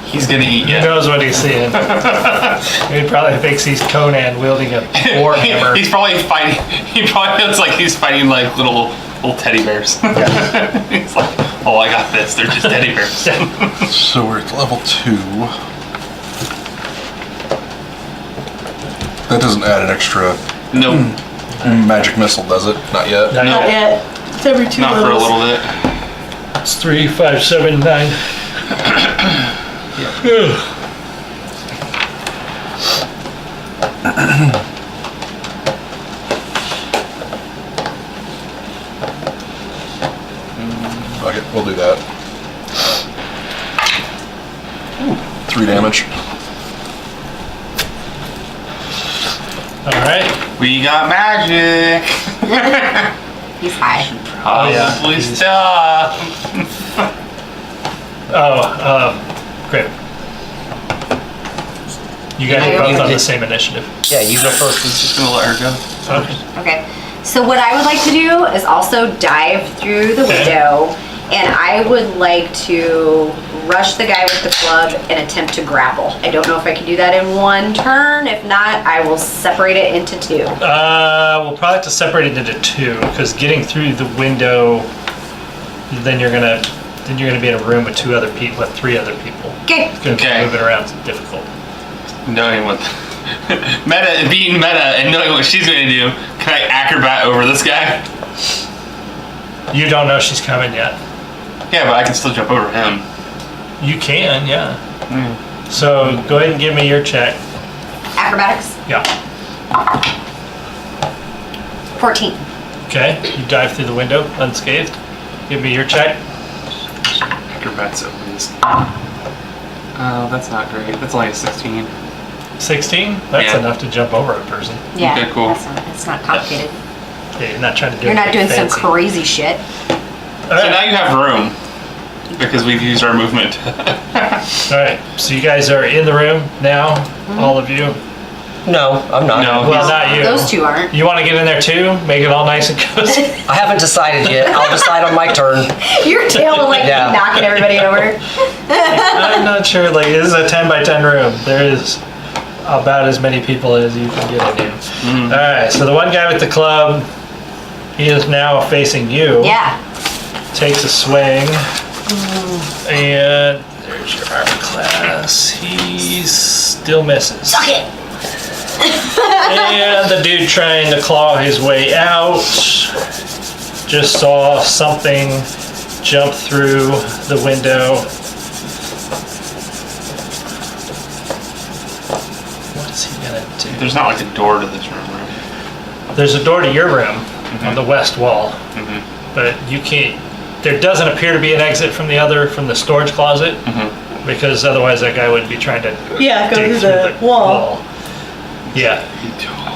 He's gonna eat He you. knows what he's seeing. He probably thinks he's Conan wielding a war hammer. He's probably fighting. He probably looks like he's fighting like little teddy bears. He's like, oh, I got this. They're just teddy bears. So we're at level 2. That doesn't add an extra Nope, magic missile, does it? Not yet. Not no, yet. It's every 2 not for a levels. little bit. It's 3, 5, 7, 9. Okay, we'll do that. 3 damage. All right. We got magic. He's high. Probably stop. Great. You guys are both on the same initiative. Yeah, you go first. Just gonna let her go. Okay. Okay. So what I would like to do is also dive through the Okay. window, and I would like to rush the guy with the club and attempt to grapple. I don't know if I can do that in one turn. If not, I will separate it into 2. We'll probably have to separate it into 2 because getting through the window, then you're gonna be in a room with 3 other people. Okay. It's gonna Okay. move it around is difficult. Knowing what being meta and knowing what she's gonna do, can I acrobat over this guy? You don't know she's coming yet. Yeah, but I can still jump over him. You can, yeah. So go ahead and give me your check. Acrobatics. Yeah. 14. Okay. You dive through the window unscathed. Give me your check. Acrobats over this. Oh, that's not great. That's only a 16. 16. That's Yeah. enough to jump over a person. Yeah. Okay, cool. It's not complicated. Yeah, you're not trying to do You're not doing anything some fancy. crazy shit. All So right. now you have room because we've used our movement. All right. So you guys are in the room now, all of you. No, I'm not. No. Well, not you. Those 2 aren't. You want to get in there too? Make it all nice and cozy. I haven't decided yet. I'll decide on my turn. Your tail will like Yeah. keep knocking everybody over. I'm not sure. Like, this is a 10 by 10 room. There is about as many people as you can get in here. All right. So the one guy with the club, he is now facing you. Yeah. Takes a swing, and there's your armor class. He still misses. Suck it. And the dude trying to claw his way out just saw something jump through the window. What's he gonna do? There's not like a door to this room, right? There's a door to your room on the west wall, but you can't. There doesn't appear to be an exit from the storage closet, because otherwise that guy wouldn't be trying to Yeah, dig through the wall. Yeah,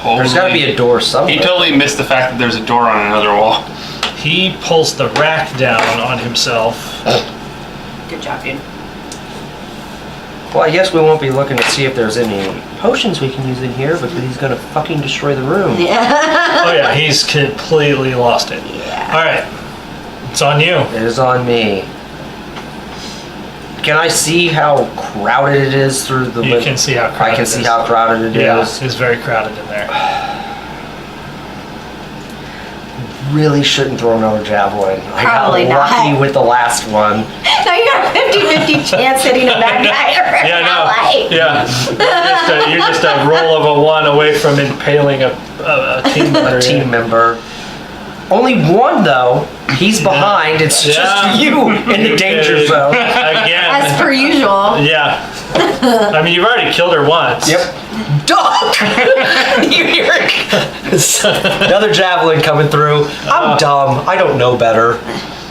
There's got to be a door somewhere. He totally missed the fact that there's a door on another wall. he pulls the rack down on himself. Good job, dude. Well, I guess we won't be looking to see if there's any potions we can use in here because he's gonna fucking destroy the room. Yeah. Oh yeah, he's completely lost it. Yeah. All right, it's on you. It is on me. Can I see how crowded it is through the You can see how crowded I can it see is. how crowded it Yeah, is. it's very crowded in there. Really shouldn't throw another javelin. I Probably got lucky not. with the last one. Now you got a 50-50 chance hitting a bad guy or an Yeah, ally. no. Yeah, you're just a roll of a 1 away from impaling a team member. A team member. Only one though. He's behind. It's Yeah. just you in the danger zone. As Again. per usual. Yeah. I mean, you've already killed her once. Yep. Duck! You hear it? Another javelin coming through. I'm dumb. I don't know better.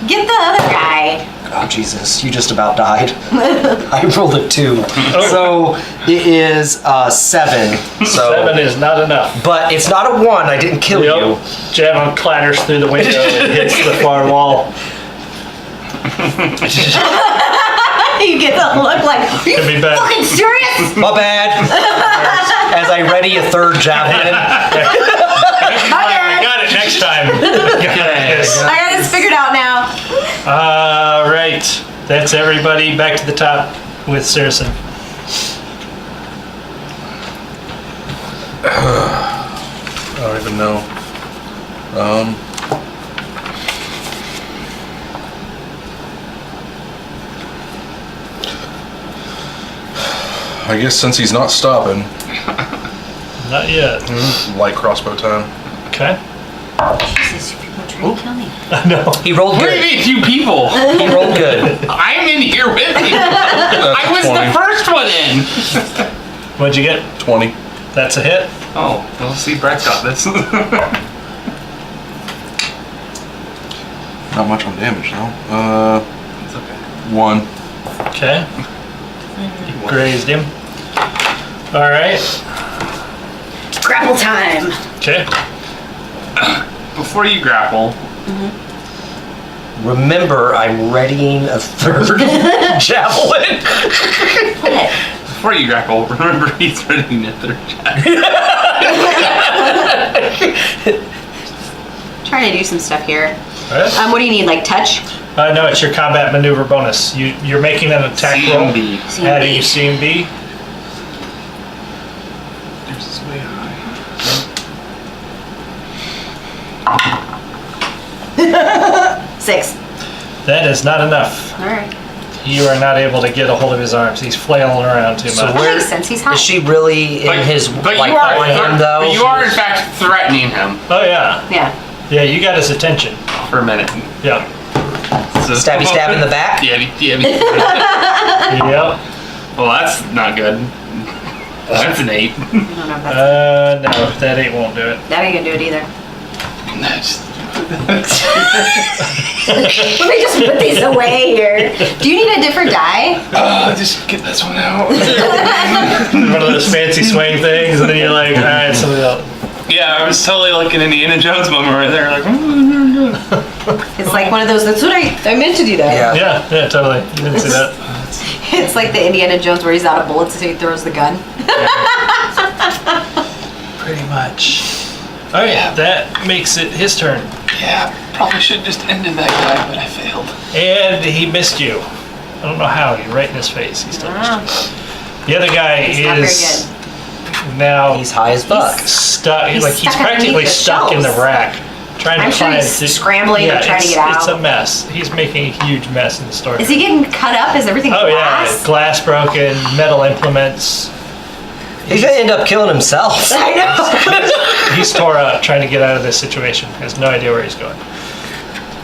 Get the other guy. Oh Jesus! You just about died. I rolled a 2, so it is 7. So 7 is not enough. but it's not a 1. I didn't kill you. Javelin clatters through the window and hits the far wall. You get the look like, are you Could be bad. fucking serious? My bad. As I ready a 3rd javelin. My I bad. got it next time. Yes. I got this figured out now. All right. That's everybody back to the top with Saracen. I don't even know. I guess since he's not stopping, Not yet. light crossbow time. Okay. Jesus, you people are trying to kill me. No. He rolled What do you good. mean, few people? He rolled good. I'm in here with you. I was 20. the first one in. What'd you get? 20. That's a hit. Oh, well, see, Brett's got this. Not much on damage, though. It's okay. 1. Okay. Grazed him. All right. Grapple time. Okay. Before you grapple, Remember, I'm readying a third javelin. before you grapple, remember he's ready a third jack. Trying to do some stuff here. All right. What do you need? Like touch? No, it's your combat maneuver bonus. You're making an attack roll. CMB. Adding your CMB. Yours is way high. 6. That is not enough. All right. You are not able to get a hold of his arms. He's flailing around too So much. That where makes sense. He's high. is she really in his But like you are, on him though? But you are in fact threatening him Oh yeah, Yeah. yeah. You got his attention. for a minute. Yeah. So, Stabby stab in the back? Yeah. Yep. Well, that's not good. That's an 8. I don't know if that's. No, that 8 won't do it. That ain't gonna do it either. That's- Let me just put these away here. Do you need a different die? just get this one out. One of those fancy swing things, and then you're like, all right, somebody else. Yeah, I was totally like an Indiana Jones moment right there. Like, It's like one of those. That's what I meant to do that. Yeah. Yeah, totally. You didn't see that. It's like the Indiana Jones where he's out of bullets, so he throws the gun. Pretty much. All right, that makes it his turn, yeah, probably should have just ended that guy, but I failed. and he missed you. I don't know how. You're right in his face. He still missed you. The other guy He's not very is now He's high as fuck. stuck. He's Like he's stuck underneath practically the stuck in the shelves. rack, trying I'm to sure find. he's scrambling and trying to it's- get It's a out. mess. He's making a huge mess in the store. Is he getting cut up? Is everything Oh glass? yeah, glass broken, metal implements. He's gonna end up killing himself. I know. He's tore up trying to get out of this situation. Has no idea where he's going.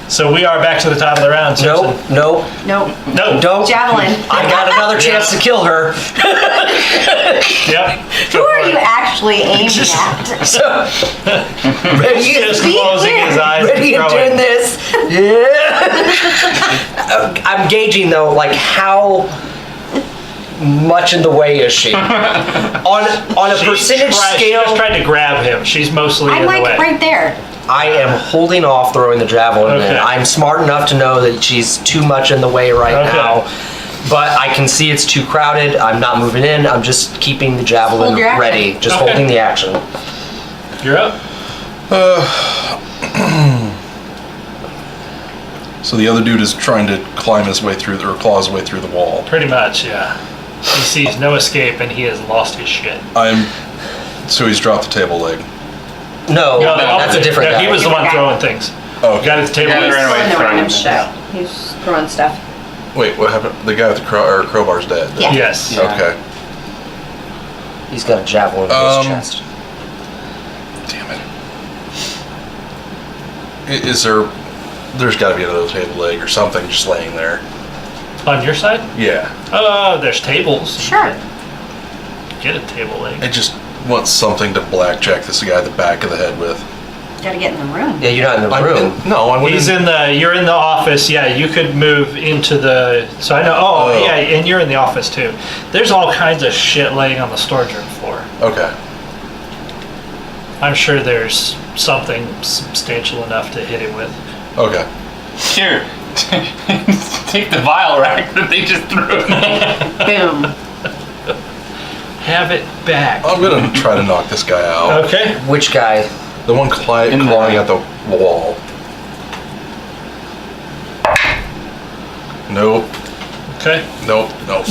So we are back to the top of the round. Nope, Simpson. nope, Nope. No. don't. Javelin. I got another chance to kill her. Yep. Who are you actually aiming at? So ready, Just Be closing clear. his eyes ready and and throwing. doing this. Yeah. I'm gauging though, like how much in the way is she? On a She's percentage She scale, just tried to grab him. She's mostly I'm in like the way. right there. I am holding off throwing the javelin. Okay. In. I'm smart enough to know that she's too much in the way right Okay. now. But I can see it's too crowded. I'm not moving in. I'm just keeping the javelin Hold your action. ready. Just Okay. holding the action. You're up. So the other dude is trying to climb his way through, or claw his way through the wall. Pretty much, yeah. He sees no escape and he has lost his shit. So he's dropped the table leg. No, No, the that's a opposite. different No, guy. he was the one Different guy. throwing things. Oh, Got his table. Yeah, He's they ran away throwing the throwing random things. shit. He's throwing stuff. Wait, what happened? The guy with the crowbar's dead. Yeah. Yes. Yeah. Okay. He's got a javelin in his chest. Damn it. Is there? There's got to be another table leg or something just laying there. On your side? Yeah. There's tables. Sure. Get a table leg. I just want something to blackjack this guy in the back of the head with. Gotta get in the room. Yeah, you're not in the room. No, I went He's in the. You're in the office. Yeah, you could move into the. So I know. Oh, Oh. yeah, and you're in the office too. There's all kinds of shit laying on the storage room floor. Okay. I'm sure there's something substantial enough to hit him with. Okay. Here, take the vial rack that they just threw. Boom. Have it back. I'm gonna try to knock this guy out. Okay. Which guy? The one In the- clawing at the wall. Nope. Okay. Nope. Nope. Nope.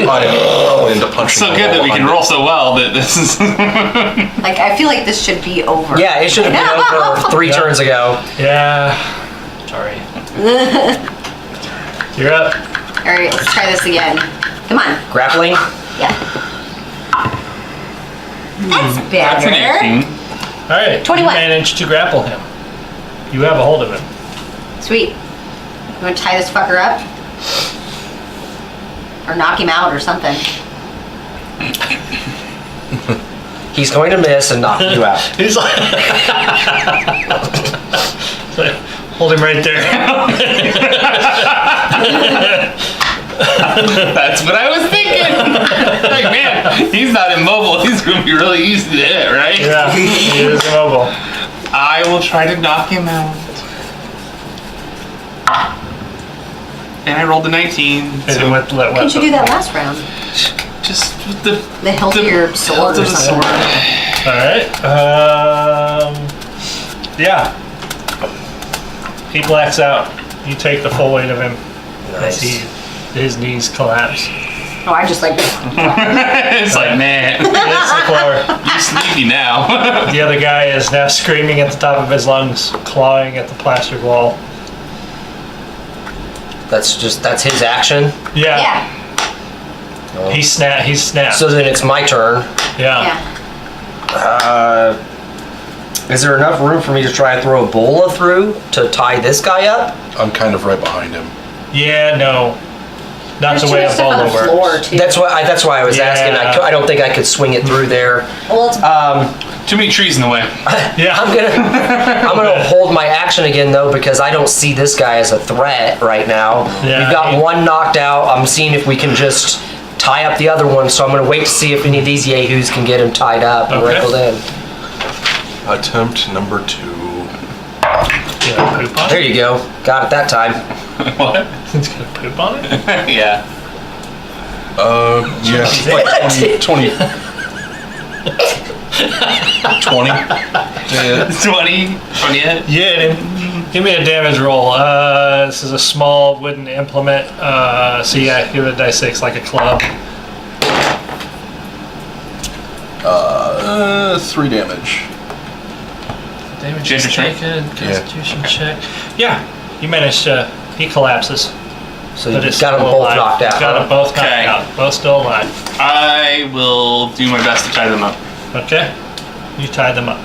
I am into punching. So the good wall that we can behind roll it. so well that this is. Like, I feel like this should be over. Yeah, it should have been over 3 Yeah. turns ago. Yeah. Sorry. You're up. All right, let's try this again. Come on. Grappling. Yeah. That's That's an better. 18. All right. 21. You managed to grapple him. You have a hold of him. Sweet. You want to tie this fucker up? Or knock him out or something. He's going to miss and knock you out. He's like, hold him right there. That's what I was thinking. Like, man, he's not immobile. He's going to be really easy to hit, right? Yeah, he is immobile. I will try to knock him out. And I rolled a 19. So What Couldn't you do that last round? just with the hilt of your sword hilt or of the something. sword. All right. Yeah. He blacks out. You take the full weight of him as his knees collapse. Oh, I just like It's like, man, He hits the floor. you're sleepy now. The other guy is now screaming at the top of his lungs, clawing at the plastered wall. That's his action. Yeah. yeah. He's snapped. So then it's my turn. yeah. Is there enough room for me to try and throw a bola through to tie this guy up? I'm kind of right behind him. Yeah, no. Not There's the too way much a stuff on bola the floor works. too. That's why I was asking. I don't think I could swing it through there. Well, it's Too many trees in the way. Yeah. I'm gonna hold my action again though because I don't see this guy as a threat right now. Yeah, We've got one knocked out. I'm seeing if we can just tie up the other one. So I'm gonna wait to see if any of these yahoos can get him tied up and Okay. wrinkled in. Attempt number 2. You gonna poop on There it? you go. Got it that time. What? He's gonna poop on it? Yeah. Yeah, like 20. 20. Yeah. 20 hit. Yeah, give me a damage roll. This is a small wooden implement. So yeah, give it a dice 6 like a club. 3 damage. Damage Did is you try? taken. Constitution check. Yeah, you managed to. He collapses. So But you it's got them still both alive. knocked out. Got them huh? both knocked Okay. out. Both still alive. I will do my best to tie them up. Okay. You tied them up.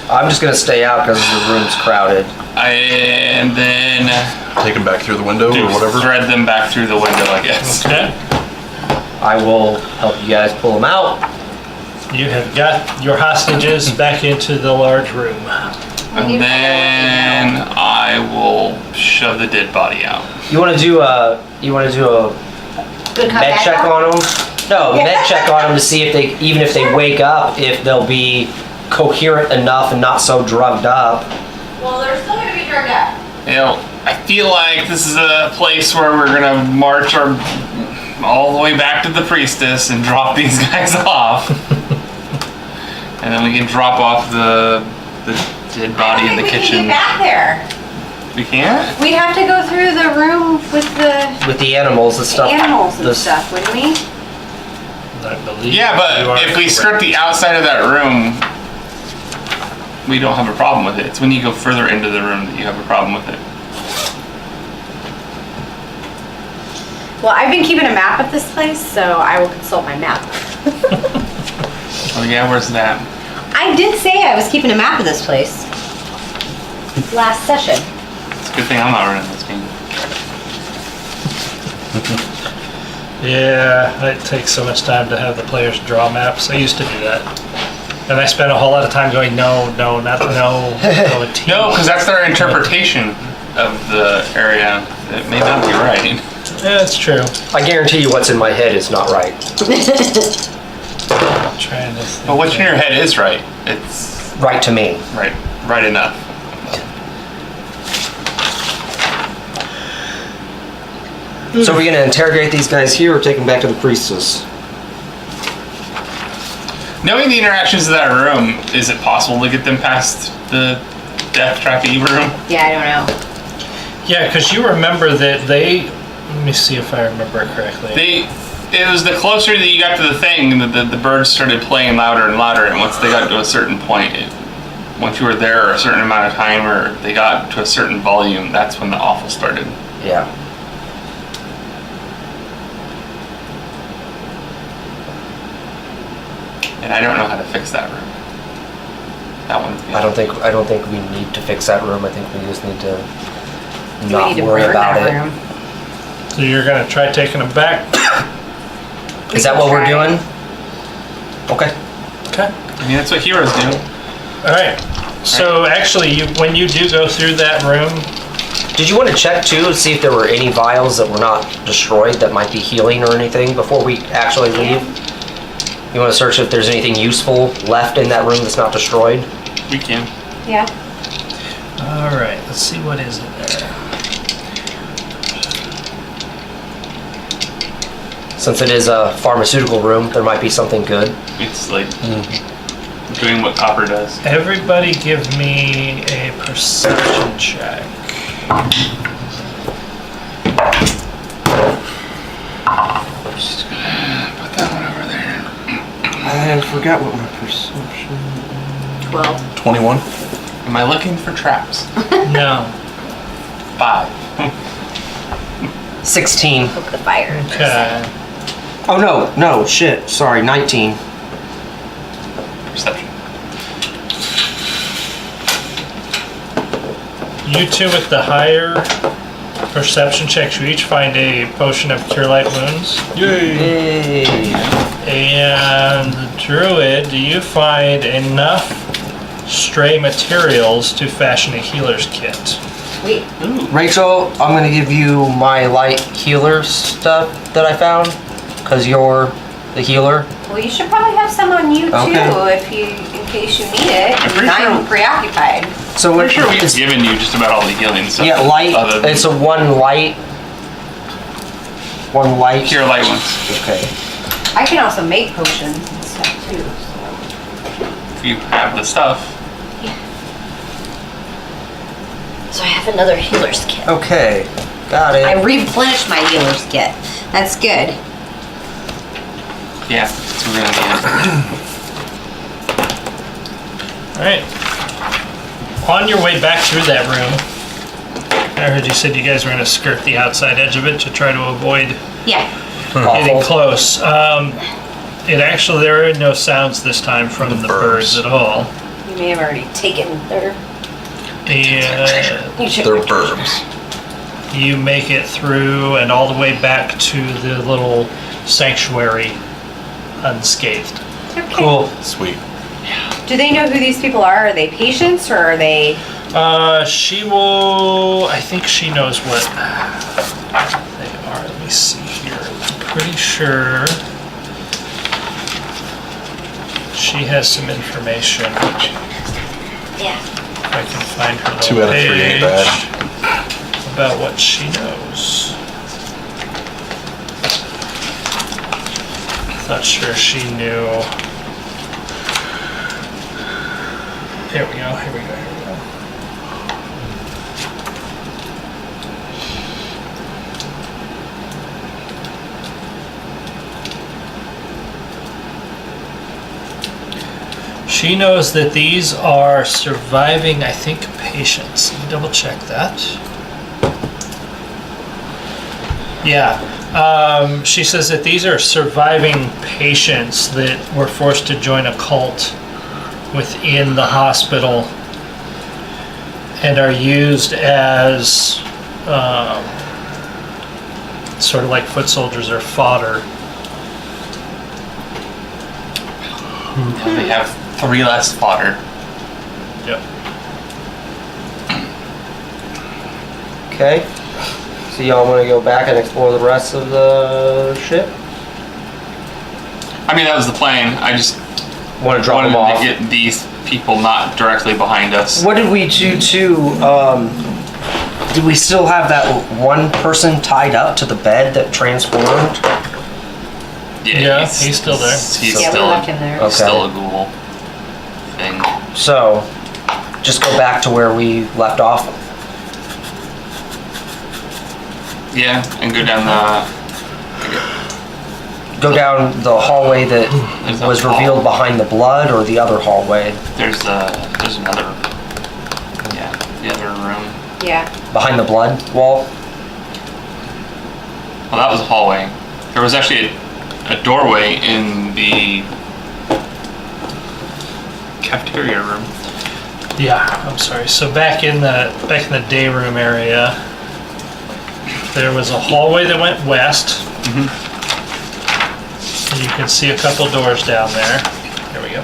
I'm just gonna stay out because the room's crowded. And then Take him back through the window or whatever. thread them back through the window, I guess. Okay. I will help you guys pull them out. You have got your hostages back into the large room. And then I will shove the dead body out. You want to do a good cut med back check up. on them? No, med check on them to see if they, even if they wake up, if they'll be coherent enough and not so drugged up. Well, they're still gonna be drugged up. You know, I feel like this is a place where we're gonna march all the way back to the priestess and drop these guys off. And then we can drop off the dead body in the We can kitchen. get back there. We can't? We'd have to go through the room with the With the animals and stuff. animals and The- stuff, wouldn't we? I believe Yeah, you but are if we correct. skirt the outside of that room, we don't have a problem with it. It's when you go further into the room that you have a problem with it. Well, I've been keeping a map of this place, so I will consult my map. Oh yeah, where's that? I did say I was keeping a map of this place last session. It's a good thing I'm not running this game. Yeah, it takes so much time to have the players draw maps. I used to do that. And I spent a whole lot of time going, no, not no, no, a team. No, because that's their interpretation of the area. It may not be right. Yeah, that's true. I guarantee you what's in my head is not right. I'm trying to think. But what's in your head is right. It's Right to me. right enough. So are we gonna interrogate these guys here or take them back to the priestess? Knowing the interactions of that room, is it possible to get them past the death trap Eve room? Yeah, I don't know. Yeah, because you remember that they. Let me see if I remember it correctly. It was the closer that you got to the thing, the birds started playing louder and louder, and once they got to a certain point, once you were there a certain amount of time, or they got to a certain volume, that's when the awful started. Yeah. And I don't know how to fix that room. That one's I don't think we need to fix that room. I think we just need to We not need to worry burn about that it. room. So you're gonna try taking them back. Is that what we're doing? Okay. Okay. I mean, that's what heroes do. All right. So actually, when you do go through that room, Did you want to check too to see if there were any vials that were not destroyed that might be healing or anything before we actually leave? You want to search if there's anything useful left in that room that's not destroyed? We can. Yeah. all right. Let's see what is in there. Since it is a pharmaceutical room, there might be something good. It's like doing what copper does. Everybody, give me a perception check. Just gonna put that one over there. I forgot what my perception... 12. 21. Am I looking for traps? No. 5. 16. Poke the fire. Okay. Oh no, shit, sorry, 19. Perception. You two with the higher perception checks, you each find a potion of cure light wounds. Yay! And the druid, do you find enough stray materials to fashion a healer's kit? Sweet. Rachel, I'm gonna give you my light healer stuff that I found, because you're the healer. Well, you should probably have some on you Okay. too, in case you need it. pretty I'm sure- preoccupied. So I'm sure we've it's, given you just about all the healing stuff. yeah, light, Other than it's a one light. One light. cure light ones. Okay. I can also make potions and stuff too. So. If you have the stuff. So I have another healer's kit. Okay, got I it. replenished my healer's kit. That's good. Yeah, that's what we're gonna need. All right. On your way back through that room, I heard you said you guys were going to skirt the outside edge of it to try to avoid Yeah. getting Awful. close. It actually, there are no sounds this time from the birds at all. You may have already taken their. And You should. They're burbs. you make it through and all the way back to the little sanctuary unscathed. Okay. Cool. Sweet. Do they know who these people are? Are they patients or are they? She will, I think she knows what they are. Let me see here. I'm pretty sure she has some information. Yeah. If I can find her 2 little out of 3 ain't page bad. about what she knows. Not sure she knew. Here we go, here we go, here we go. She knows that these are surviving, I think, patients. Let me double check that. Yeah. She says that these are surviving patients that were forced to join a cult within the hospital and are used as sort of like foot soldiers or fodder. And they have 3 less fodder. Yep. Okay. So y'all want to go back and explore the rest of the ship? I mean, that was the plan. I just Want to drop wanted them off? to get these people not directly behind us. What did we do too? Did we still have that one person tied up to the bed that transformed? Yeah, he's still there. He's Yeah, we still, left him there. Okay. still a ghoul thing. So, just go back to where we left off. Yeah, and go down the. Go down the hallway that There's a was hall. revealed behind the blood, or the other hallway There's another. Yeah, the other room. Yeah. behind the blood wall. Well, that was a hallway. There was actually a doorway in the cafeteria room. Yeah, I'm sorry. So back in the day room area, there was a hallway that went west. You can see a couple doors down there. There we go.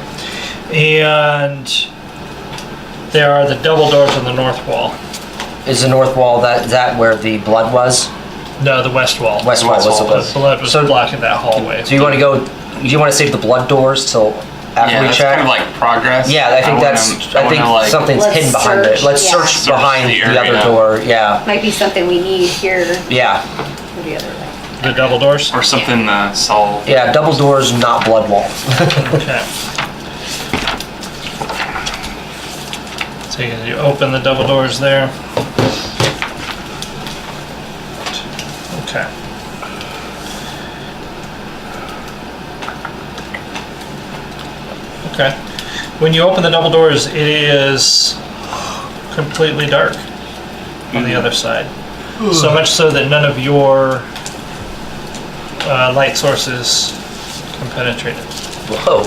And there are the double doors on the north wall. Is the north wall, that where the blood was? No, the west wall. West wall was the blood. The blood was blocking that hallway. Do you want to save the blood doors till after Yeah, we that's check? kind of like progress. Yeah, I think something's Let's hidden behind it. search, Let's yeah. search behind the the other area. door. Yeah, Might be something we need here yeah, or the other way. The double doors? Or something solved. yeah. Double doors, not blood wall. Okay. So you open the double doors there. Okay. Okay. When you open the double doors, it is completely dark on the other side. So much so that none of your light sources can penetrate it. Whoa.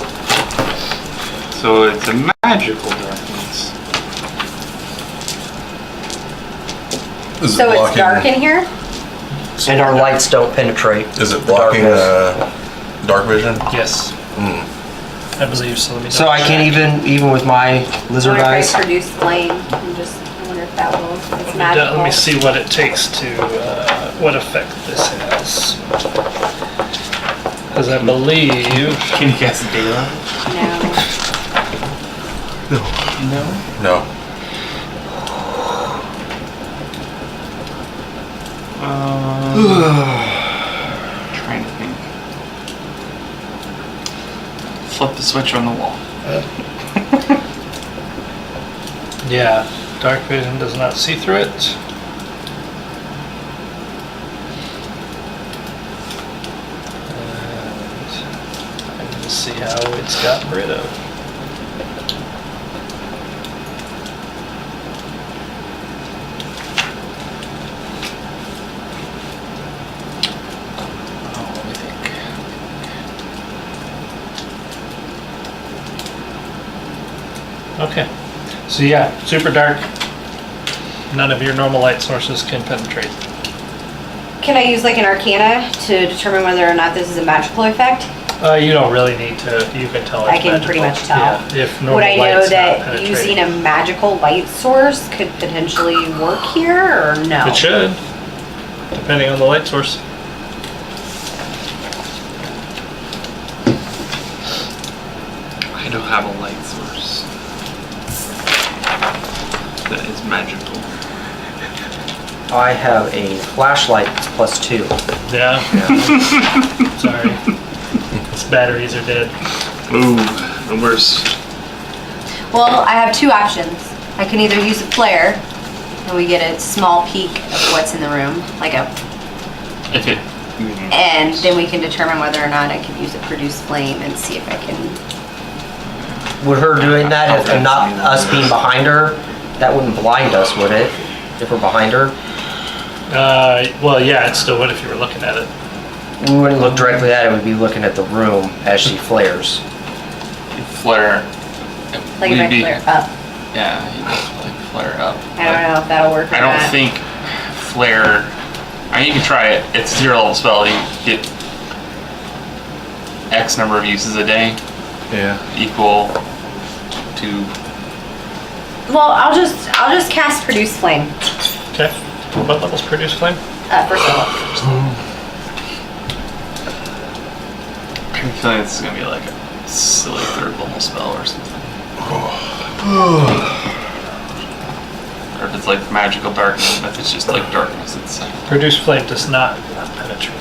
So it's a magical darkness. Is it So it's blocking? dark in here? And our lights don't penetrate. Is it the blocking darkness. dark vision? Yes. I believe so. Let me So I double can't check. even with my I lizard wonder eyes. if I produce flame. I wonder if that will. It's magical. Let me see what it takes to, what effect this has. Because I believe, Can you guess daylight? No. No. No. Trying to think. Flip the switch on the wall. yeah, dark vision does not see through it. And I need to see how it's gotten rid of. Oh, let me think. Okay. So yeah, super dark. None of your normal light sources can penetrate. Can I use like an arcana to determine whether or not this is a magical effect? You don't really need to. You can tell. I It's can pretty magical. much tell. Yeah, if normal Would I know light's not that penetrating. using a magical light source could potentially work here or no? It should, depending on the light source. I don't have a light source that is magical. I have a flashlight +2. Yeah. Sorry. Its batteries are dead. Ooh, the worst. Well, I have two options. I can either use a flare and we get a small peek of what's in the room, like a, If it. and then we can determine whether or not I can use a produce flame and see if I can. Would her doing that if, and not us being behind her, that wouldn't blind us, would it? If we're behind her, Well, yeah, it still would if you were looking at it. we wouldn't look directly at it. We'd be looking at the room as she flares. Flare. Like if I We'd be- flare up. Yeah, you just like flare up. I don't know if that'll work or I don't not. think flare. I mean, you can try it. It's a 0-level spell. You get X number of uses a day Yeah. equal to. Well, I'll just cast produce flame. Okay. What level's produce flame? First level. I'm feeling this is gonna be like a silly 3rd-level spell or something. Or if it's like magical darkness, if it's just like darkness itself. Produce flame does not penetrate.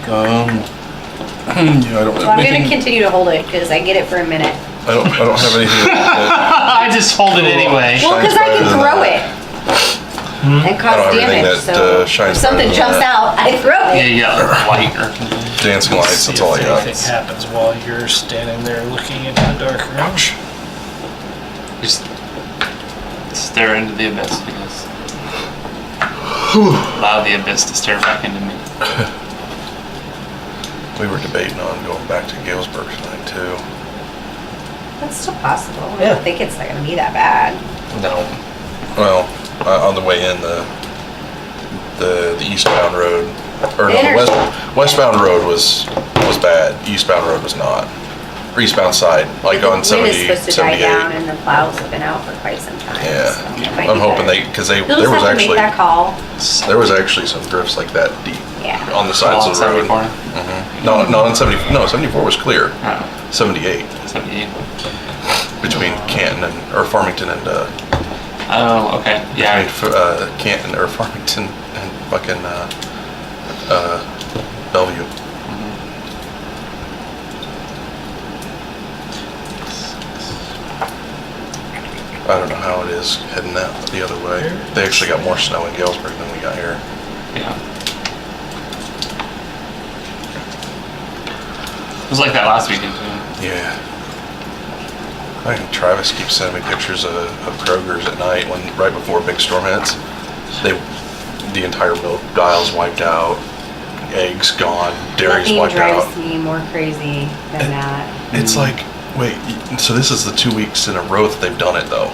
Yeah, I don't Well, have I'm gonna anything. continue to hold it because I get it for a minute. I don't have anything that I just hold it anyway. Well, because I brighter can than throw that. it and I don't cause have anything damage. that, So shines if something brighter than jumps out, I throw Yeah, it. you got like light or something. dancing lights. See That's all I if got. anything happens while you're standing there looking into the dark room. Just stare into the abyss because allow the abyss to stare back into me. We were debating on going back to Galesburg tonight too. That's still possible. I Yeah. don't think it's not gonna be that bad. No. Well, on the way in the eastbound road or no, the Inter- Westbound road was bad. Eastbound road was not. Or eastbound side, like on Wind 70, is supposed to die 78. down, and the plows have been out for quite some time. Yeah. so it might I'm be hoping better. because You'll there just was have to make actually that call. some drifts like that deep Yeah. on the sides On of the road. 74? Not on 70. No, 74 was clear. Oh, 78 78. between Canton or Farmington and Oh, okay. Yeah. Canton or Farmington and fucking Bellevue. I don't know how it is heading that the other way. They actually got more snow in Galesburg than we got here. Yeah. It was like that last weekend too. Yeah. I think Travis keeps sending me pictures of Kroger's at night right before a big storm hits. The entire milk dial's wiped out, eggs gone, dairy's Nothing wiped drives out. me more crazy than that. It's like, wait, so this is the 2 weeks in a row that they've done it though.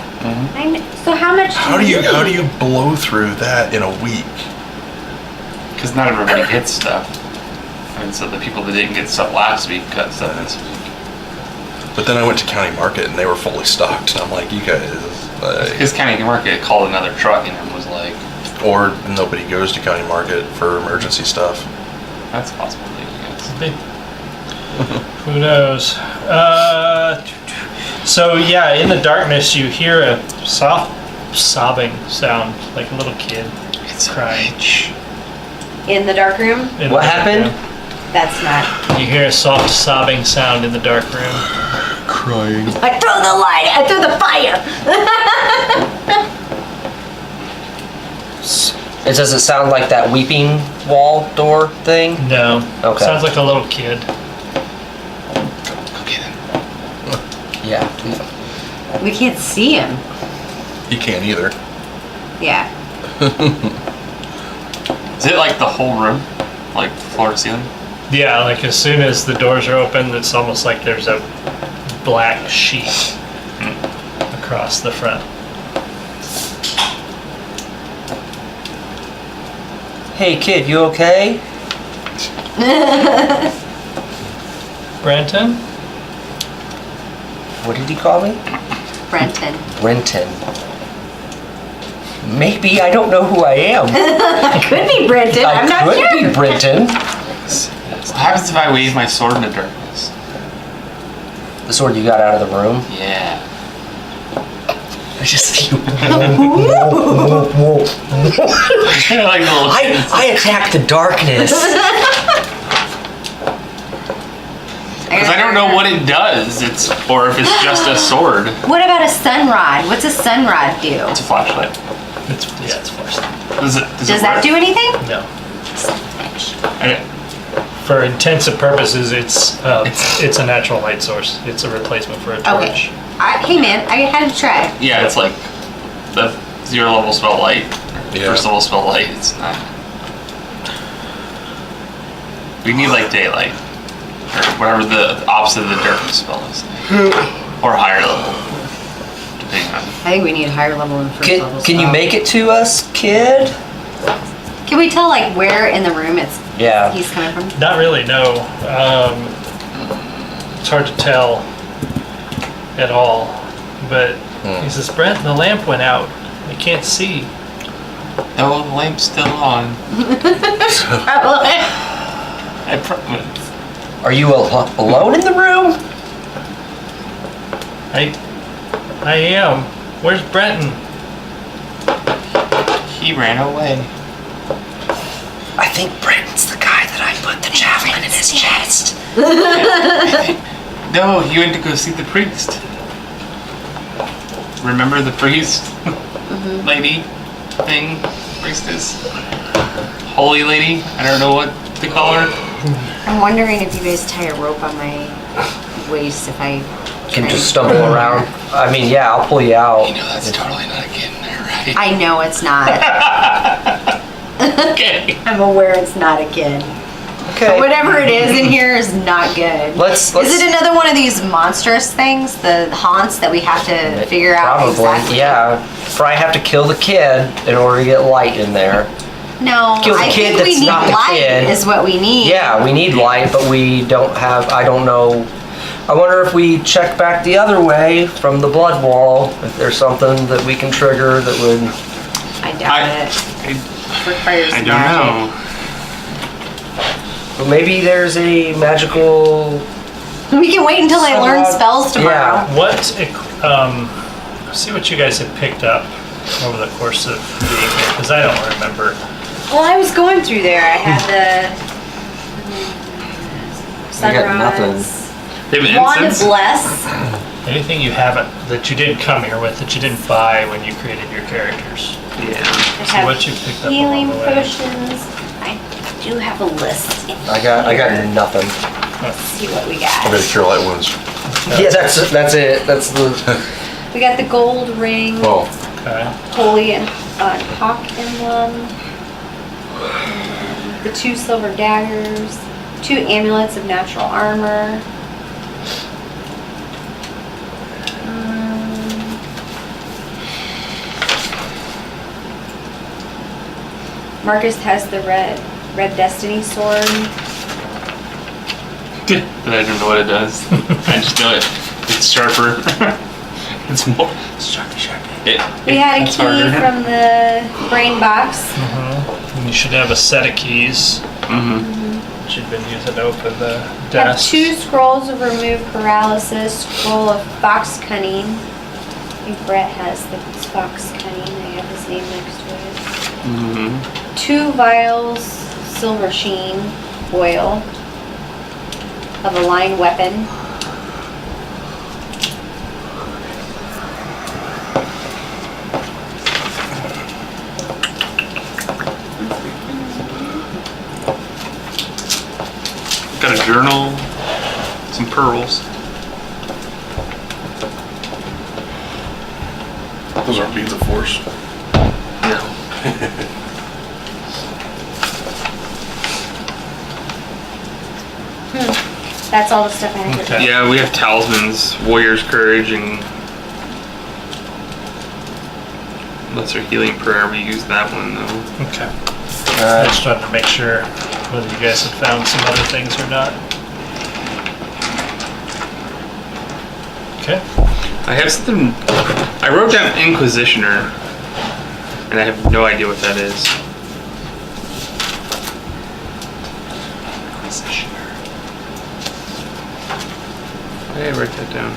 So how much? How do you need? blow through that in a week? Because not everybody gets stuff. And so the people that didn't get stuff last week got stuff this week. But then I went to County Market and they were fully stocked, and I'm like, you guys, Because County Market called another truck and was like, or nobody goes to County Market for emergency stuff. that's a possibility, I guess. Who knows? So yeah, in the darkness you hear a soft sobbing sound, like a little kid It's crying. In the dark room? In What the dark happened? room. That's not. You hear a soft sobbing sound in the dark room. Crying. I threw the light. I threw the fire. Does it sound like that weeping wall door thing? No. Okay. Sounds like a little kid. Go get it. Yeah. We can't see him. He can't either. Yeah. Is it like the whole room? Like floor to ceiling? Yeah, like as soon as the doors are open, it's almost like there's a black sheet across the front. Hey kid, you okay? Brenton? What did he call me? Brenton. Brenton. Maybe I don't know who I am. Could be Brenton. I'm not I could sure. be Brenton. What happens if I wave my sword in the darkness? The sword you got out of the room. Yeah. I just you. Kind of like a little. I attack the darkness. Because I don't know what it does. Or if it's just a sword. What about a sun rod? What's a sun rod do? It's a flashlight. It's forced. Does Does that do anything? No. Okay. For intensive purposes, it's a natural light source. It's a replacement for a torch. Okay. Hey man, I had to try. Yeah, it's like the 0 level spell light. Yeah. First level spell light. It's not. We need like daylight. Or whatever the opposite of the darkness spell is. Or higher level. Depending on. I think we need higher level and first level. Can you spell. make it to us, kid? Can we tell like where in the room Yeah. he's coming from? Not really, no. It's hard to tell at all. But he says, Brent, the lamp went out. I can't see. No, the lamp's still on. Probably. I promise. Are you alone in the room? I am. Where's Brenton? He ran away. I think Brenton's the guy that I put the javelin in his chest. No, he went to go see the priest. Remember the priest? Lady? Thing? Priestess? Holy lady? I don't know what to call her. I'm wondering if you guys tie a rope on my waist if I Can try just and- stumble around. I mean, yeah, I'll pull you out. You know that's totally not a kid in there, right? I know it's not. Okay. I'm aware it's not a kid. Okay. Whatever it is in here is not good. Let's Is it another one of these monstrous things, the haunts that we have to figure out probably, exactly? yeah. Probably have to kill the kid in order to get light in there. No, Kill the I kid think we that's need not the light kid. is what we need. Yeah, we need light, but we don't have, I don't know. I wonder if we check back the other way from the blood wall, if there's something that we can trigger that would... I doubt it. Requires I don't magic. know. Well, maybe there's a magical... We can wait until I learn spells tomorrow. Yeah. What, see what you guys have picked up over the course of being here, because I don't remember. Well, I was going through there. I had the got nothing. sunrise. They have Wand of incense? Bless. Anything you haven't, that you didn't come here with, that you didn't buy when you created your characters. Yeah. I See have what you picked up healing along the way. potions. I do have a list. I got nothing. Let's see what we I'm got. gonna cure light wounds. Yeah, that's it. That's the... We got the gold ring, Well, Okay. holy and hawk emblem, the 2 silver daggers, 2 amulets of natural armor. Marcus has the red destiny sword. But I don't know what it does. I just know it's sharper. It's more. We had a it's key harder. from the brain box. And you should have a set of keys Mm-hmm. that you've been using to open the Have desk. 2 scrolls of remove paralysis, scroll of fox cunning. I think Brett has the fox cunning. I have his name next to it. Mm-hmm. 2 vials silver sheen oil of a line weapon. Got a journal, some pearls. those aren't beads of force. No. That's all the stuff I have. Okay. Yeah, we have talismans, warrior's courage, and lesser healing prayer. We use that one though. Okay. I just wanted to make sure whether you guys had found some other things or not. Okay. I have something. I wrote down Inquisitioner, and I have no idea what that is. Inquisitioner. I write that down.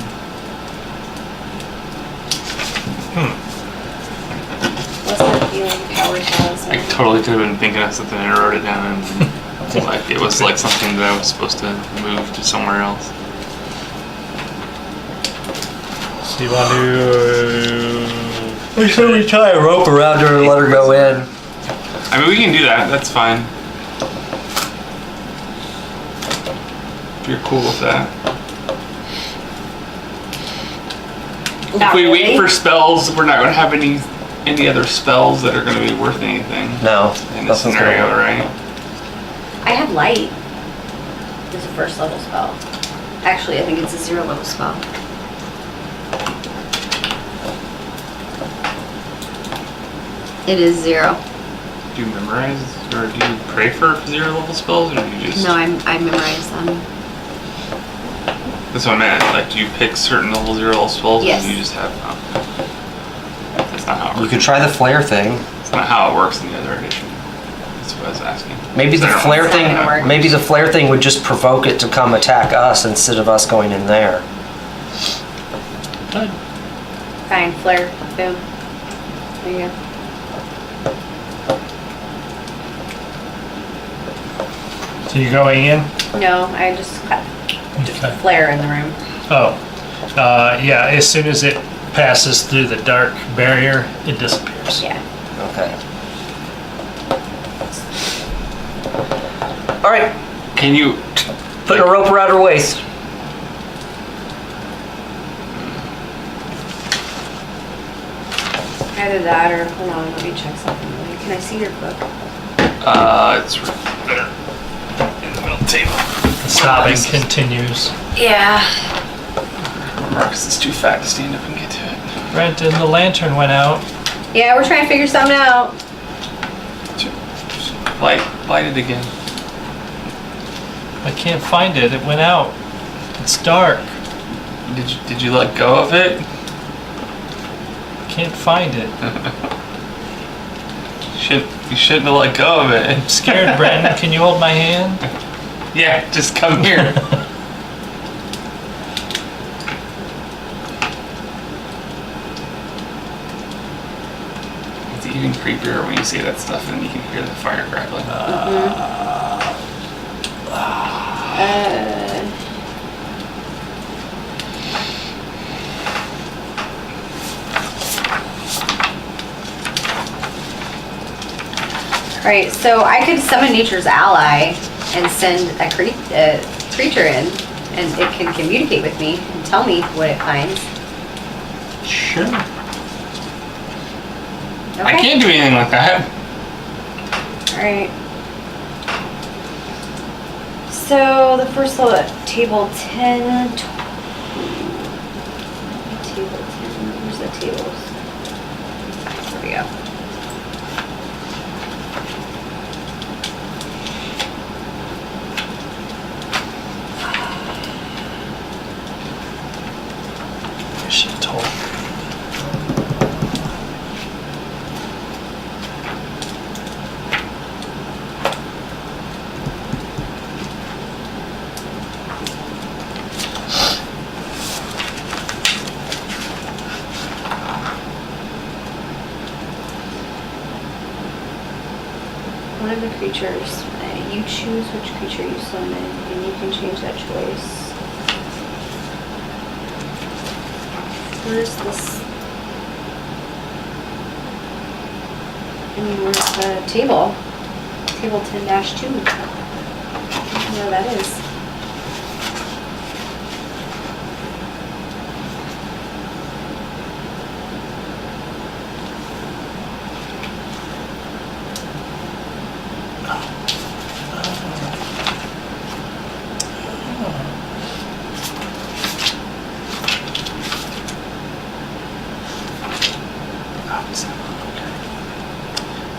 Lesser healing power talisman. I totally could have been thinking of something and I wrote it down, and like it was like something that I was supposed to move to somewhere else. So you want to... We should we tie a rope around her and let her go in. I mean, we can do that. That's fine. If you're cool with that. Not If we really. wait for spells, we're not going to have any other spells that are going to be worth anything No, in this nothing's scenario, gonna work. right? I have light. It's a 1st level spell. Actually, I think it's a 0 level spell. It is 0. Do you memorize or do you pray for 0 level spells, or do you just? No, I memorize them. That's what I meant. Like, do you pick certain level 0 level spells, Yes. or do you just have? That's not how it You works. could try the flare thing. It's not how it works in the other edition. That's what I was asking. Maybe the I don't know. flare It's not gonna work. thing. Maybe the flare thing would just provoke it to come attack us instead of us going in there. Fine, flare. Boom. There you go. So you're going in? No, I just Okay. flare in the room. Oh. Yeah, as soon as it passes through the dark barrier, it disappears. Yeah. Okay. All right. Can you? Putting a rope around her waist. Either that or, hold on, let me check something. Can I see your book? It's right there in the middle table. The sobbing continues. Yeah. Marcus is too fat to stand up and get to it. Brenton, the lantern went out. Yeah, we're trying to figure something out. Light it again. I can't find it. It went out. It's dark. Did you let go of it? Can't find it. You shouldn't have let go of it. I'm scared, Brandon. Can you hold my hand? Yeah, just come here. It's even creepier when you see that stuff and you can hear the fire crackling. Alright, so I could summon Nature's Ally and send a creature in, and it can communicate with me and tell me what it finds. Sure. Okay. I can't do anything like that. Alright. So the first level at table 10. Table 10. Where's the tables? There we go. I should have told you. One of the creatures, you choose which creature you summon, and you can change that choice. Where's this? Where's the table? Table 10-2. I don't know where that is.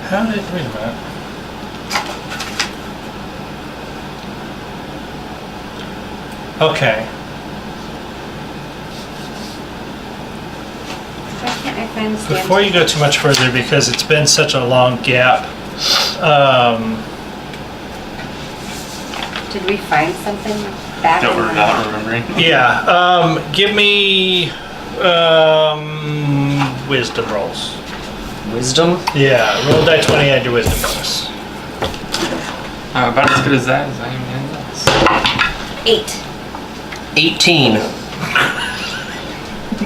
How did, wait a minute. Okay. Why can't I find the stand? Before you go too much further, because it's been such a long gap, Did we find something back? That in we're the- not remembering. yeah, give me wisdom rolls. Wisdom? Yeah, roll die 20, add your wisdom bonus. About as good as that as I am. 8. 18.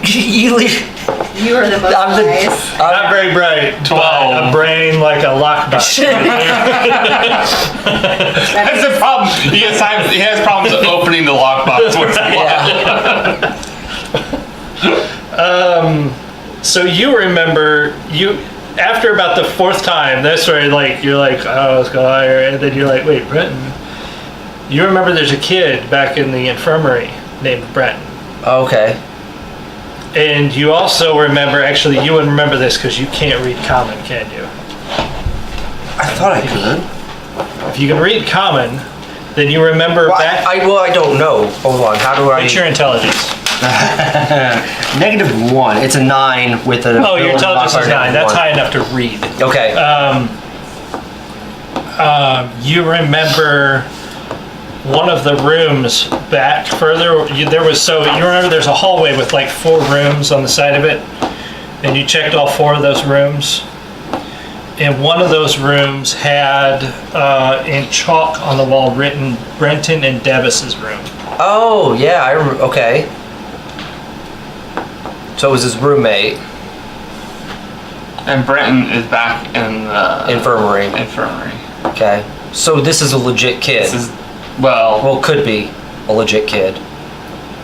You leave. You are the most I'm the- wise. Not very bright. 12. A brain like a lockbox. That's the problem. He has problems opening the lockbox once in a while. So you remember, after about the fourth time, that's where you're like, oh, let's go higher, and then you're like, wait, Brenton. You remember there's a kid back in the infirmary named Brenton. Okay. And you also remember, actually, you wouldn't remember this because you can't read common, can you? I thought I could. If you can read common, then you remember Well, back. I don't know. Hold on. How do I? What's your intelligence? -1. It's a 9 with a. Oh, your intelligence is modifier 9. That's -1. high enough to read. Okay. You remember one of the rooms back further. You remember there's a hallway with like 4 rooms on the side of it, and you checked all 4 of those rooms. And one of those rooms had in chalk on the wall written Brenton and Devis's room. Oh yeah, I remember. Okay. So it was his roommate. And Brenton is back in the Infirmary. infirmary. Okay. So this is a legit kid. This is, well, Well, could be a legit kid.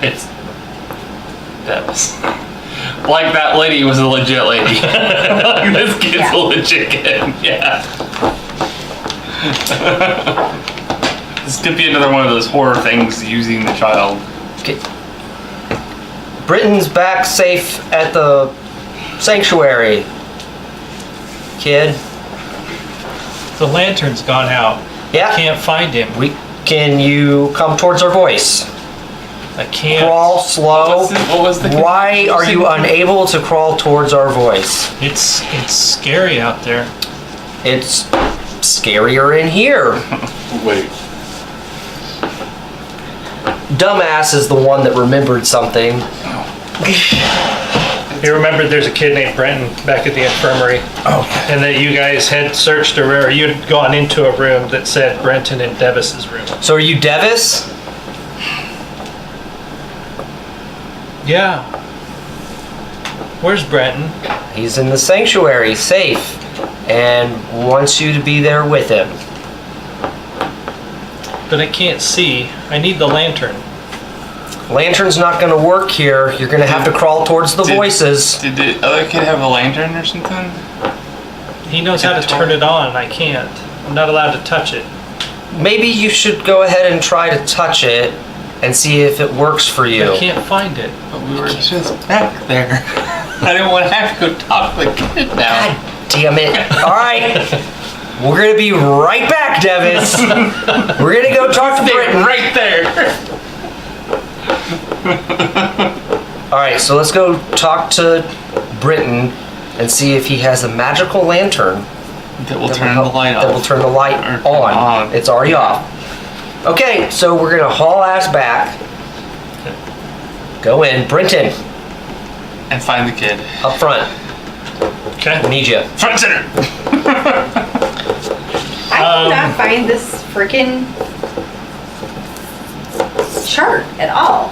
it's that was like that lady was a legit lady. Like this kid's Yeah. a legit kid. Yeah. This could be another one of those horror things using the child. Okay. Britain's back safe at the sanctuary. Kid. The lantern's gone out. Yeah. Can't find him. Can you come towards our voice? I can't. Crawl slow. What was the Why are you unable to crawl towards our voice? It's scary out there. It's scarier in here. Wait. Dumbass is the one that remembered something. You remember there's a kid named Brenton back at the infirmary? Oh. And that you guys had searched or you'd gone into a room that said Brenton and Devis's room. So are you Devis? Yeah. Where's Brenton? He's in the sanctuary, safe, and wants you to be there with him. But I can't see. I need the lantern. Lantern's not gonna work here. You're gonna have to crawl towards the voices. Did the other kid have a lantern or something? He knows how to turn it on. I can't. I'm not allowed to touch it. Maybe you should go ahead and try to touch it and see if it works for you. I can't find it. But we were just back there. I didn't want to have to go talk to the kid now. God damn it. Alright. We're gonna be right back, Devis. We're gonna go talk to Stay Britton. right there. Alright, so let's go talk to Britton and see if he has a magical lantern That will turn the light that will off. turn the light Or turn on. on. It's already off. Okay, so we're gonna haul ass back. Go in. Brinton, And find the kid. up front. Okay. We need you. Front center. I cannot find this freaking chart at all.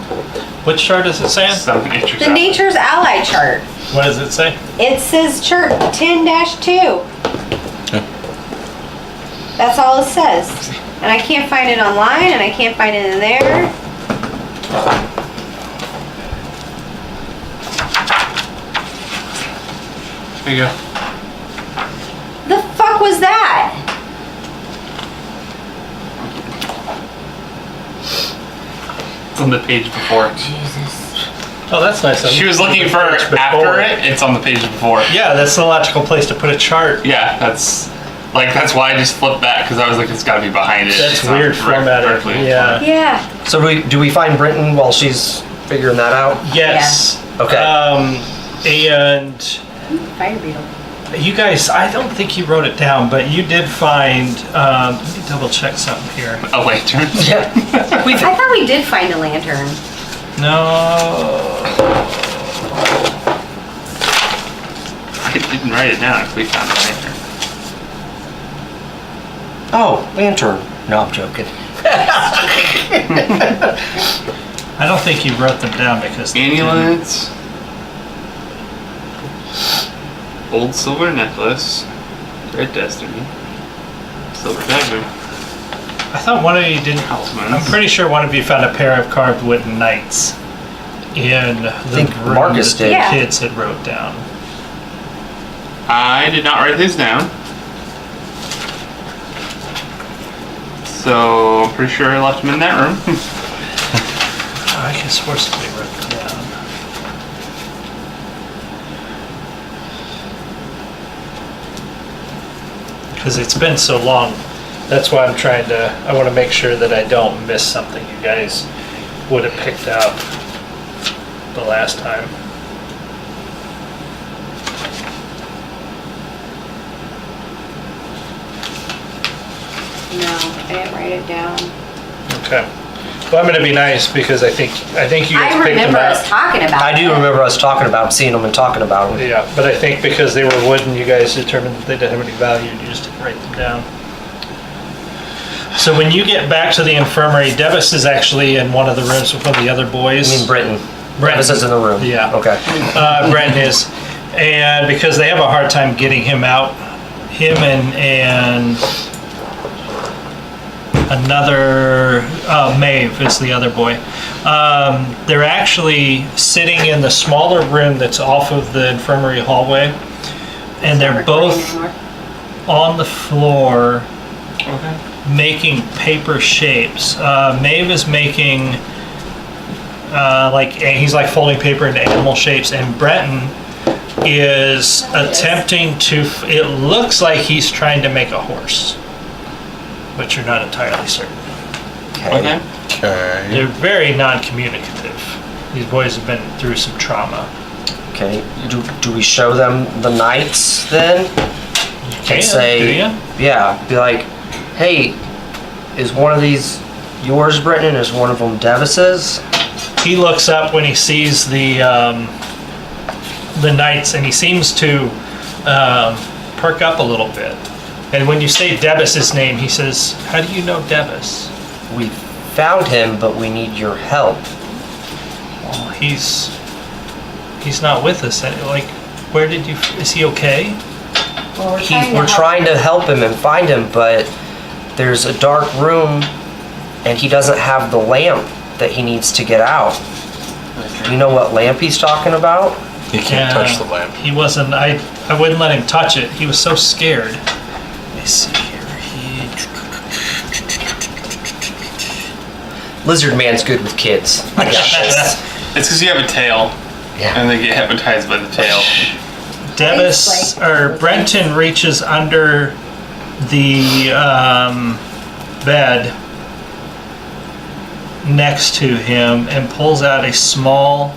Which chart does it say? Something interesting. The Nature's Ally chart. What does it say? It says chart 10-2. That's all it says. And I can't find it online and I can't find it in there. There you go. The fuck was that? It's on the page before. Oh, that's nice. She was looking for Page before. after it. It's on the page before. Yeah, that's the logical place to put a chart. Yeah, that's why I just flipped back because I was like, it's got to be behind it. That's It's not weird formatting, directly in yeah. front. Yeah. So do we find Brinton while she's figuring that out? Yes. Okay. And Fire beetle. you guys, I don't think you wrote it down, but you did find, let me double check something here. A lantern. Yeah. I thought we did find a lantern. No. I didn't write it down if we found a lantern. Oh, lantern. No, I'm joking. I don't think you wrote them down because they didn't. Amulets. Old silver necklace. Red destiny. Silver dagger. I thought one of you didn't. Talismans. I'm pretty sure one of you found a pair of carved wooden knights in the think room Marcus that did. the Yeah. kids had wrote down. I did not write these down. So I'm pretty sure I left them in that room. I can swear somebody wrote them down. Because it's been so long. That's why I'm trying to, I want to make sure that I don't miss something you guys would have picked up the last time. No, I didn't write it down. Okay. Well, I'm going to be nice because I think you guys I picked them remember us out. talking about I do it. remember us talking about seeing them and talking about them. Yeah, but I think because they were wooden, you guys determined that they didn't have any value, and you just didn't write them down. So when you get back to the infirmary, Devis is actually in one of the rooms with one of the other boys. I mean, Britton. Britton. This is in the room. Yeah. Okay. Brenton is, and because they have a hard time getting him out, him and another Maeve is the other boy. They're actually sitting in the smaller room that's off of the infirmary hallway, and they're both on the floor Okay. making paper shapes. Maeve is making he's like folding paper into animal shapes, and Breton is attempting to, it looks like he's trying to make a horse, but you're not entirely certain. Okay. Okay. They're very non-communicative. These boys have been through some trauma. Okay. Do we show them the knights then? You can, Say, do you? yeah, be like, hey, is one of these yours, Brenton? Is one of them Devis's? He looks up when he sees the knights, and he seems to perk up a little bit. And when you say Debus's name, he says, "How do you know Debus?" We found him, but we need your help. Well, he's not with us. Like, where did you? Is he okay? Well, We're trying to help him and find him, but there's a dark room, and he doesn't have the lamp that he needs to get out. Do you know what lamp he's talking about? You can't touch the lamp. He wasn't. I wouldn't let him touch it. He was so scared. Let me see here. Lizard Man's good with kids. I got this. It's because you have a tail, Yeah. and they get hypnotized by the tail. Debus or Brenton reaches under the bed next to him and pulls out a small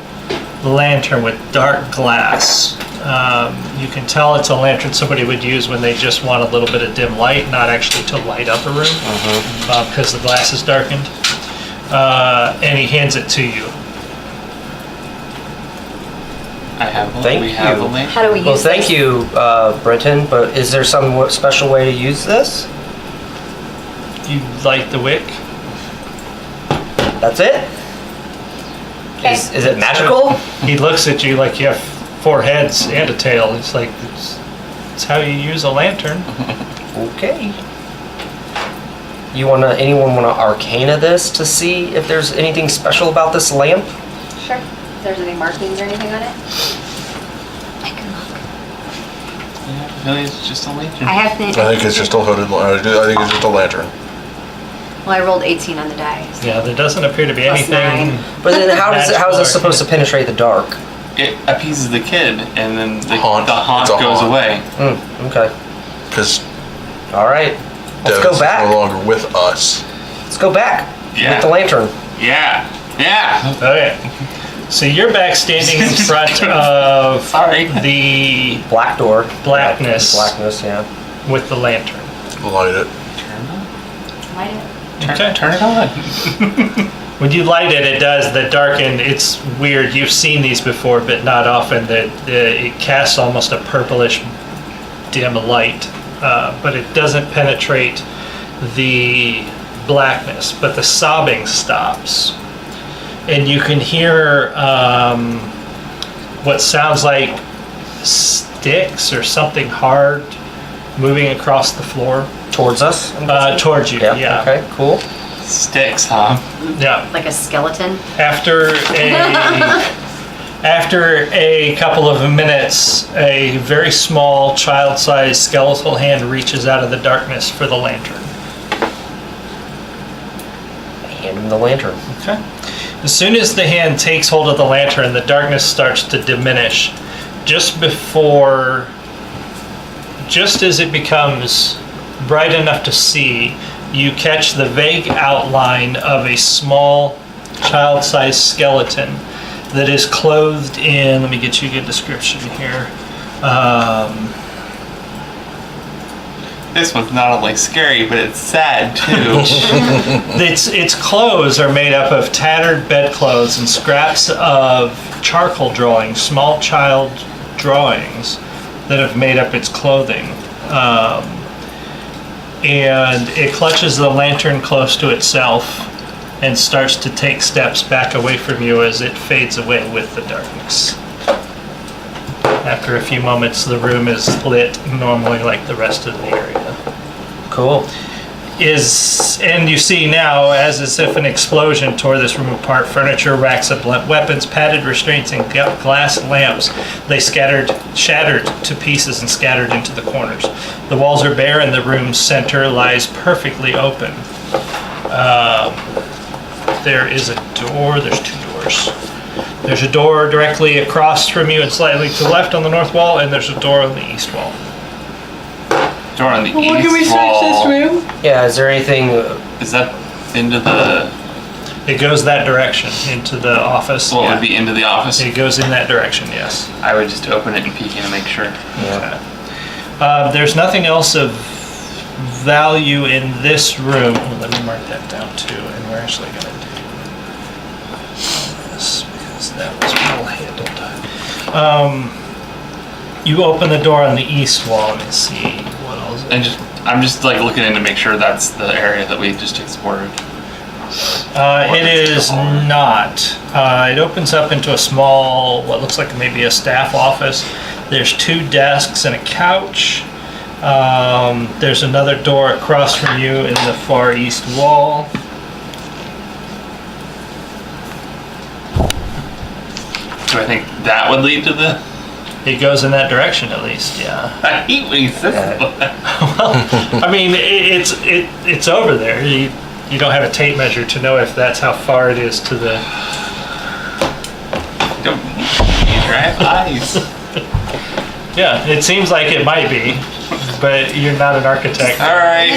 lantern with dark glass. You can tell it's a lantern somebody would use when they just want a little bit of dim light, not actually to light up a room, because the glass is darkened. And he hands it to you. I have one. Thank We have you. a link. How do we use Well, thank this? you, Brenton, but is there some special way to use this? You light the wick. That's it? Okay. Is it magical? He looks at you like you have 4 heads and a tail. It's like, it's how you use a lantern. Okay. Anyone wanna arcana this to see if there's anything special about this lamp? Sure. If there's any markings or anything on it. I can look. Yeah, really, it's just a lantern. I have. I think it's just a hooded. I think it's just a lantern. Well, I rolled 18 on the dice. Yeah, there doesn't appear to be Plus anything. 9. But then how is Magical this supposed to penetrate the dark? It appeases the kid, and then the Haunt. haunt It's a goes haunt. away. Okay. Because Alright. Let's Devin go is back. no longer with us. Let's go back. Yeah. With the lantern. Yeah. Yeah. Okay. So you're back standing in front of Sorry. the Black door. Blackness. Blackness, yeah. with the lantern. Light it. Light it. Okay. Turn it on. When you light it, it does the darken. It's weird. You've seen these before, but not often. That it casts almost a purplish dim light, but it doesn't penetrate the blackness. But the sobbing stops, and you can hear what sounds like sticks or something hard moving across the floor Towards us? I'm guessing? towards you. Yeah. Okay, cool. Sticks, huh? Yeah. Like a skeleton. After a couple of minutes, a very small child-sized skeletal hand reaches out of the darkness for the lantern. Hand him the lantern. Okay. As soon as the hand takes hold of the lantern, the darkness starts to diminish. Just as it becomes bright enough to see, you catch the vague outline of a small child-sized skeleton that is clothed in, let me get you a good description here. This one's not only scary, but it's sad too. Its clothes are made up of tattered bedclothes and scraps of charcoal drawings, small child drawings that have made up its clothing. And it clutches the lantern close to itself and starts to take steps back away from you as it fades away with the darkness. After a few moments, the room is lit normally like the rest of the area. Cool. And you see now, as if an explosion tore this room apart, furniture, racks of blunt weapons, padded restraints, and glass lamps, they shattered to pieces and scattered into the corners. The walls are bare and the room's center lies perfectly open. There is a door, there's 2 doors. There's a door directly across from you and slightly to the left on the north wall, and there's a door on the east wall. Door on the east wall. room? Yeah, is there anything? Is that into the? It goes that direction into the office. Well, it Yeah. would be into the office. It goes in that direction, yes. I would just open it and peek in to make sure. Yeah. There's nothing else of value in this room. Oh, let me mark that down too, and we're actually going to do this because that was well handled. You open the door on the east wall. Let me see what else. And I'm just like looking in to make sure that's the area that we just explored. It is not. It opens up into a small, what looks like maybe a staff office. There's 2 desks and a couch. There's another door across from you in the far east wall. Do I think that would lead to the? It goes in that direction at least, yeah. I hate when he says that. Well, I mean, it's over there. You don't have a tape measure to know if that's how far it is to the... Don't have eyes. Yeah, it seems like it might be, but you're not an architect. All right.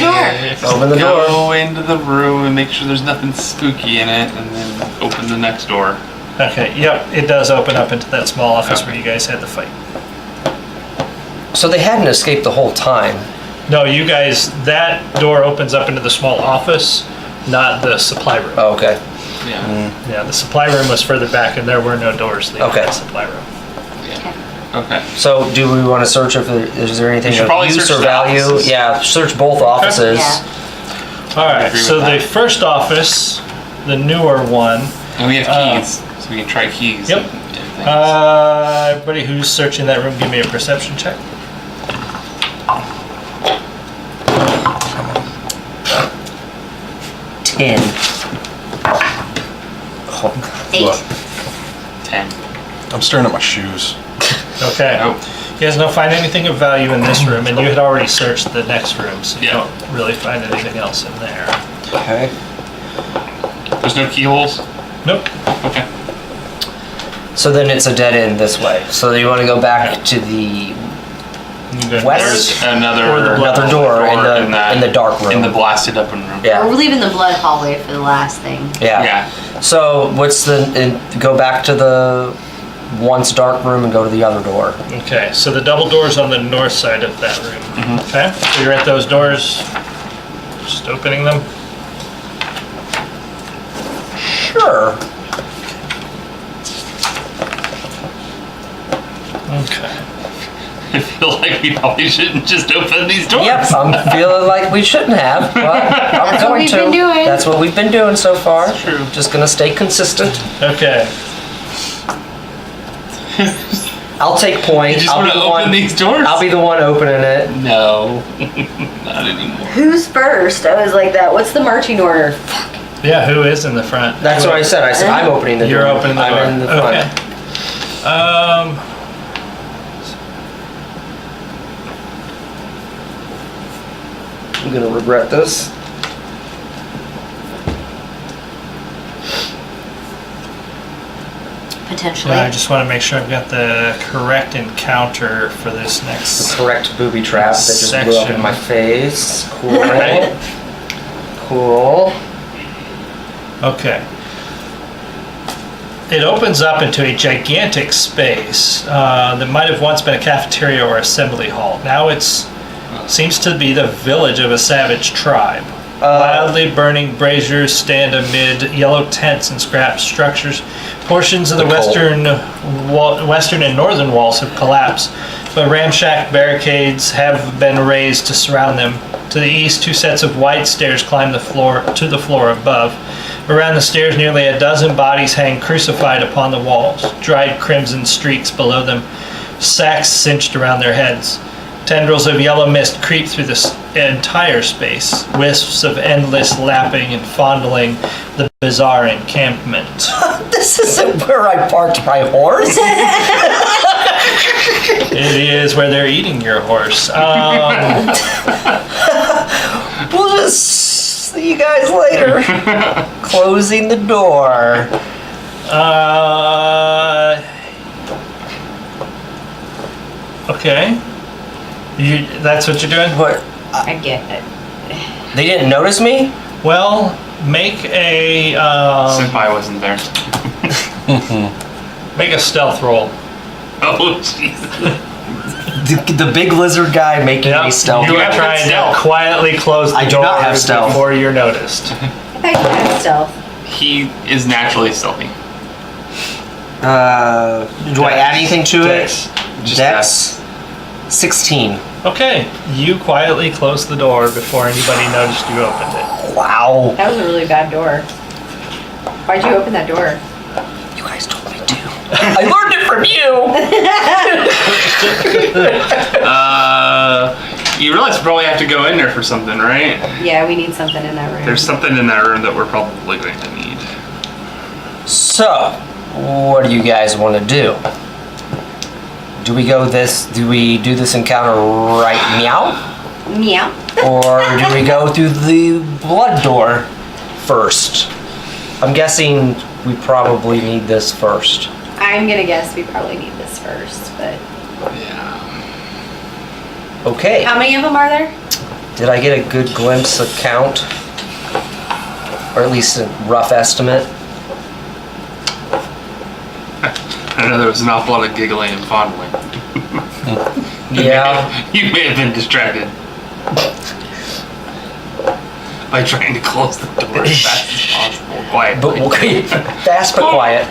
Open the door. Go into the room and make sure there's nothing spooky in it, and then open the next door. Okay, yep, it does open up into that small office where you guys had the fight. So they hadn't escaped the whole time. No, you guys, that door opens up into the small office, not the supply room. Oh, okay. Yeah. Yeah, the supply room was further back and there were no doors leading to Okay. the supply room. Okay. So do we want to search if is there anything We should of probably use search or the value? offices. Yeah, search both offices. Yeah. All right, agree so with the that. first office, the newer one, And we have keys, so we can try keys. Yep. and things. everybody who's searching that room, give me a perception check. Ten. Oh, 8. Look, 10. I'm staring at my shoes. Okay. Nope. You guys don't find anything of value in this room, and you had already searched the next room, so you Yeah. don't really find anything else in there. okay. There's no keyholes? Nope. Okay. So then it's a dead end this way. So you want to go back to the You go West? There's Or the another blood another door in that- the dark room. in the blasted open room. Yeah. We're leaving the blood hallway for the last thing. Yeah. Yeah. So what's go back to the once dark room and go to the other door. Okay, so the double door's on the north side of that room. Okay, so you're at those doors, just opening them. Sure. Okay. I feel like we probably shouldn't just open these doors. Yep, I'm feeling like we shouldn't have, but I'm That's what going we've to. been doing. That's what we've been doing so far. True. Just gonna stay consistent. Okay. I'll take point. You just I'll want be to the open one. these doors? I'll be the one opening it. No, not anymore. Who's first? I was like that. What's the marching order? Yeah, who is in the front? That's what I said. I said I'm opening the You're door. opening the door. I'm in the front. Okay. I'm gonna regret this. Potentially. I just want to make sure I've got the correct encounter for this The next. correct booby trap that just blew up in Section. my face. Cool. Right. Cool. Okay. It opens up into a gigantic space that might have once been a cafeteria or assembly hall. Now it's seems to be the village of a savage tribe. Wildly burning braziers stand amid yellow tents and scrap structures. Portions of the western and northern walls have collapsed, but ramshackle barricades have been raised to surround them. To the east, two sets of wide stairs climb the floor above. Around the stairs, nearly a dozen bodies hang crucified upon the walls, dried crimson streaks below them, sacks cinched around their heads. Tendrils of yellow mist creep through the entire space, wisps of endless lapping and fondling the bizarre encampment. This isn't where I parked my horse. It is where they're eating your horse. We'll just see you guys later. Closing the door. Okay. That's what you're doing? But I get it. they didn't notice me? Well, make a Senpai wasn't there. make a stealth roll. Oh, Jesus. The big lizard guy making Yep. me stealth. You are have trying to stealth. quietly close the I do door not have stealth. before you're noticed. I thought you had stealth. He is naturally stealthy. Do I add anything to Dex. it? Just Dex. 16. Okay, you quietly closed the door before anybody noticed you opened it. Wow. That was a really bad door. Why'd you open that door? You guys told me to. I learned it from you. You realize we probably have to go in there for something, right? Yeah, we need something in that room. There's something in that room that we're probably going to need. So, what do you guys want to do? Do we do this encounter right meow? Meow. Or do we go through the blood door first? I'm guessing we probably need this first. I'm gonna guess we probably need this first, but Yeah. Okay. how many of them are there? Did I get a good glimpse of count? Or at least a rough estimate? I know there was an awful lot of giggling and fondling. Yeah. You may have been distracted by trying to close the door as fast as possible. Quietly. But okay, fast but quiet.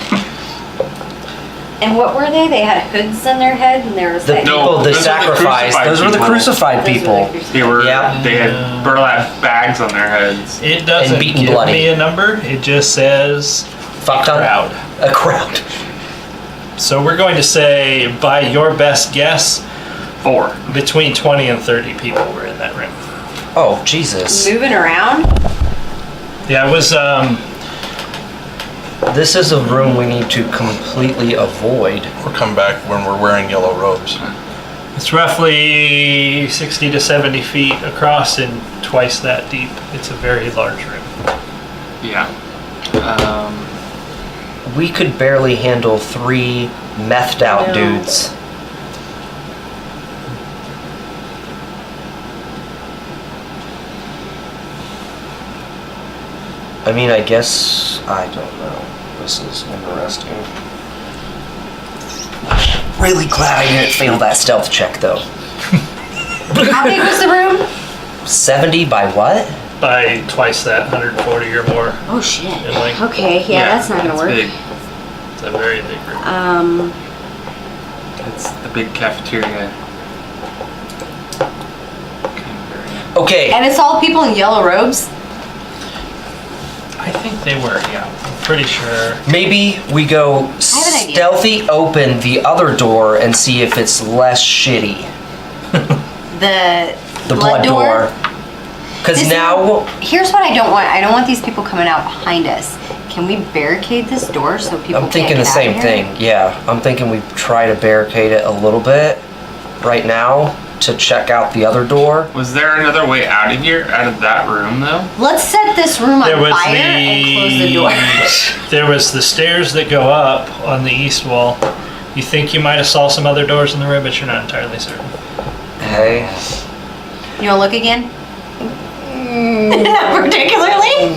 And what were they? They had hoods on their head, and there was The like people No, they those are the sacrificed. crucified Those were the people. crucified those were the people. crucified- They were. Yeah. They had burlap bags on their heads. It doesn't beaten give bloody. me a number, it just says Fuck ton. crowd. A crowd. So we're going to say, by your best guess, 4. between 20 and 30 people were in that room. Oh, Jesus. moving around. Yeah, it was, This is a room we need to completely avoid. Or come back when we're wearing yellow robes. it's roughly 60 to 70 feet across and twice that deep. It's a very large room. Yeah. We could barely handle 3 methed out No. dudes. I mean, I guess, I don't know. This is interesting. Really glad I didn't fail that stealth check though. How big was the room? 70 by what? By twice that, 140 or more. Oh shit. And like- Okay, yeah, that's not gonna work. Big. It's a very big room. It's the big cafeteria. Okay, And it's all people in yellow robes. I think they were, yeah. I'm pretty sure. maybe we go have an idea. stealthy open the other door and see if it's less shitty. The The blood door. Because This is- now, Here's what I don't want. I don't want these people coming out behind us. Can we barricade this door so people I'm thinking can't the get same out of here? thing. Yeah, I'm thinking we try to barricade it a little bit right now to check out the other door. Was there another way out of here, out of that room, though? Let's set this room on There was fire and close the door. There was the stairs that go up on the east wall. You think you might have saw some other doors in the room, but you're not entirely certain. Hey, You wanna look again? Particularly?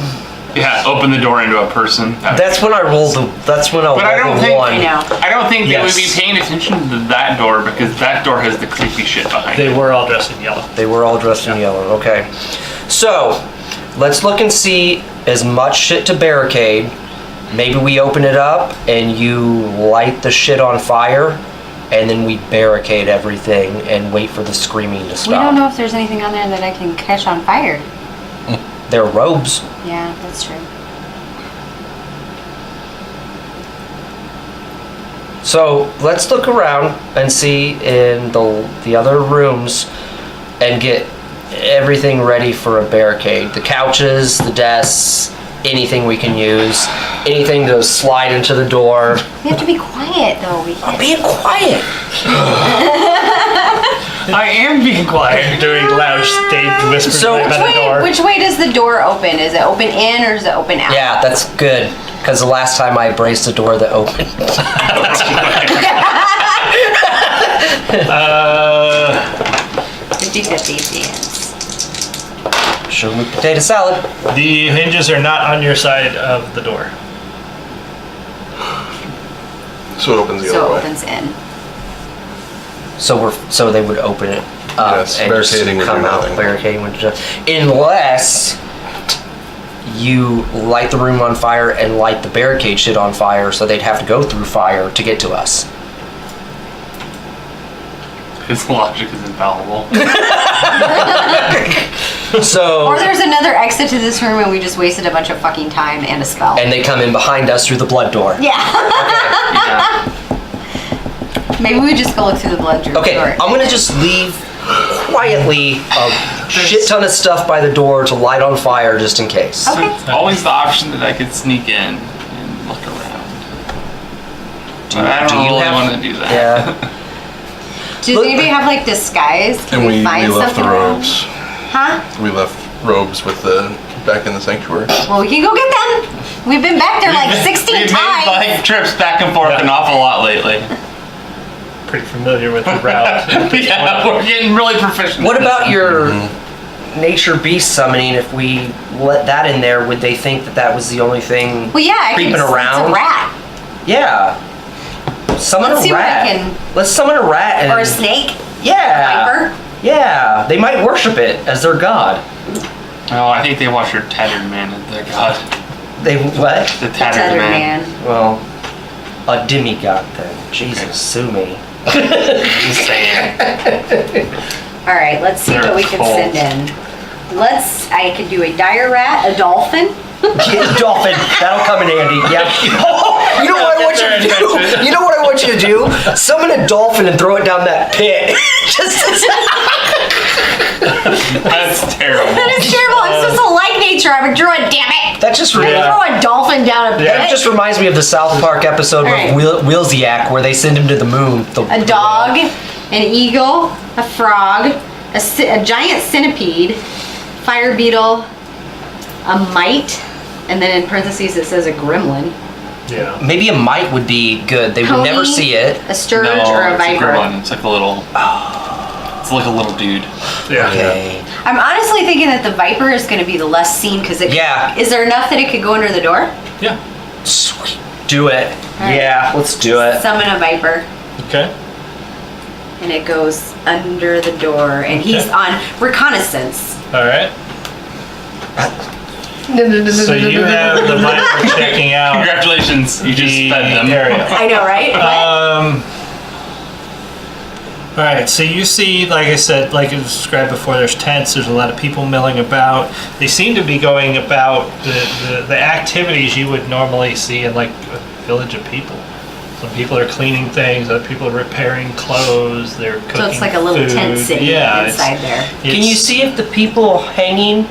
Yeah, open the door into a person. that's when I rolled the. That's when I But I don't rolled think- one. I know. I don't think they would be Yes. paying attention to that door because that door has the creepy shit behind They it. were all dressed in yellow. They were all dressed in yellow. Okay, so let's look and see as much shit to barricade. Maybe we open it up and you light the shit on fire, and then we barricade everything and wait for the screaming to We stop. don't know if there's anything on there that I can catch on fire. They're robes. Yeah, that's true. So let's look around and see in the other rooms and get everything ready for a barricade. The couches, the desks, anything we can use, anything to slide into the door. We have to be quiet though. We I'm can't. being quiet. I am being quiet. Doing loud stage whispers So- by the door. Which way does the door open? Is it open in or is it open out? Yeah, that's good. Because the last time I braced a door that opened. 50-50 seems. Sugar with potato salad. The hinges are not on your side of the door. So it opens the So other it way. opens in. So they would open it up Yes, and just barricading would come do out. nothing. Barricading would just, unless you light the room on fire and light the barricade shit on fire, so they'd have to go through fire to get to us. His logic is infallible. So Or there's another exit to this room and we just wasted a bunch of fucking time and a spell. and they come in behind us through the blood door. yeah. Yeah. Maybe we just go look through the blood door. Okay, I'm gonna just leave quietly a shit ton of stuff by the door to light on fire just in case. Okay. There's always the option that I could sneak in and look around. But I don't really want to do that. Yeah. Does Look- anybody have like disguise? Can And we find left the something around? robes. Huh? We left robes with the back in the sanctuary. Well, we can go get them. We've been back there like 16 We've times. made like trips back and forth an awful lot lately. Pretty familiar with the route. Yeah, we're getting really proficient. What at this. about your nature beast summoning? If we let that in there, would they think that that was the only thing Well, yeah, I creeping can, around? It's a rat Yeah. Summon Let's a see what I rat. can- Let's summon a rat and or a snake, yeah. viper. Yeah. They might worship it as their god. Oh, I think they watch your tattered man as their god. They what? The Tattered tattered man. man. Well, a demigod then. Jesus, sue me. Just saying. All right, let's see They're what we can cold. send in. I could do a dire rat, a dolphin. Dolphin. That'll come in handy. Yeah. Oh, you know what I want you to do? You know what I want you to do? Summon a dolphin and throw it down that pit. Just. That's terrible. That is terrible. I'm supposed to like nature. I'm a druid, damn it. That just I throw a dolphin down a pit. That just reminds me of the South Park episode Alright. of Wheelsiac where they send him to the moon. A dog, an eagle, a frog, a giant centipede, fire beetle, a mite, and then in parentheses it says a gremlin, Yeah. Maybe a mite would be good. They would Pony, never see it. a sturge, No, or a it's a viper. gremlin. It's like a little. It's like a little dude. Yeah. Okay. I'm honestly thinking that the viper is going to be the less seen because it. Yeah. Is there enough that it could go under the door? Yeah. Sweet. Do it. Alright. Yeah, let's do it. Summon a viper, Okay. and it goes under the door, and he's Okay. on reconnaissance. All right. So you have the viper checking out Congratulations, you just the fed them. area. I know, right? All right, so you see, like I said, like I described before, there's tents, there's a lot of people milling about. They seem to be going about the activities you would normally see in like a village of people. Some people are cleaning things, other people are repairing clothes, they're cooking So it's like a little tent food. city Yeah, inside there. Can you see if the people hanging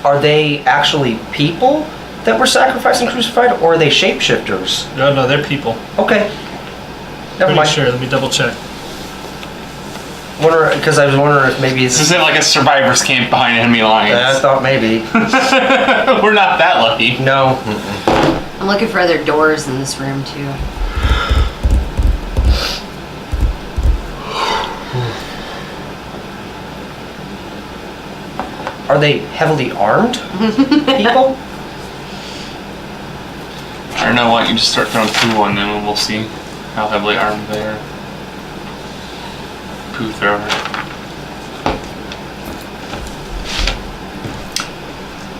are they actually people that were sacrificed and crucified, or are they shapeshifters? No, they're people. Okay. Never Pretty mind. sure, let me double check. Because I was wondering if maybe This it's. is like a survivor's camp behind enemy I lines. thought maybe. We're not that lucky. No. I'm looking for other doors in this room too. Are they heavily armed people? I don't know. Why don't you just start throwing poo on them and we'll see how heavily armed they are. Poo thrower.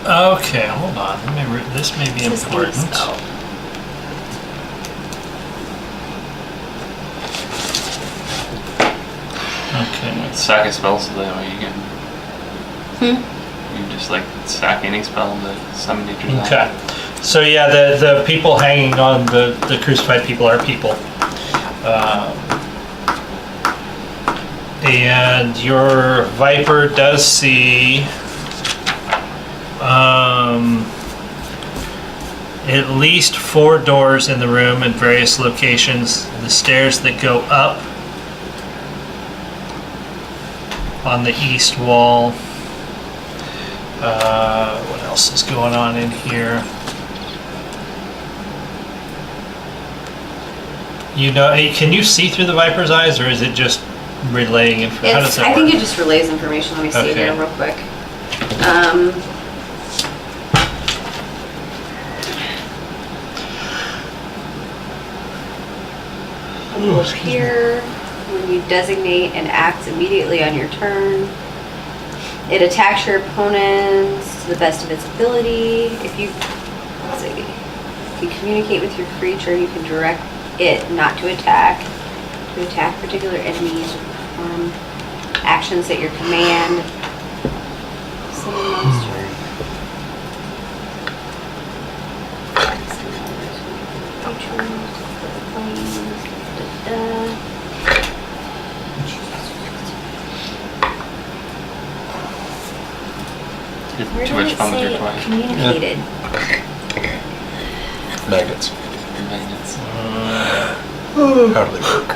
Okay, hold on. This may be This is gonna be important. spelled. Okay. Stack a spell so that way you can. You just like stack any spell to summon nature's eye. Okay. So yeah, the people hanging on the crucified people are people. And your Viper does see at least 4 doors in the room in various locations. The stairs that go up on the east wall. What else is going on in here? You know, can you see through the Viper's eyes, or is it just relaying information? How does that I think work? it just relays information. Let me see Okay. here real quick. Will appear when you designate and acts immediately on your turn. It attacks your opponents to the best of its ability. If you, let's see, if you communicate with your creature, you can direct it not to attack particular enemies or perform actions at your command. Summon monster. Where Too did much it fun with your say toy. communicated? Magnets. Your magnets. How do they work?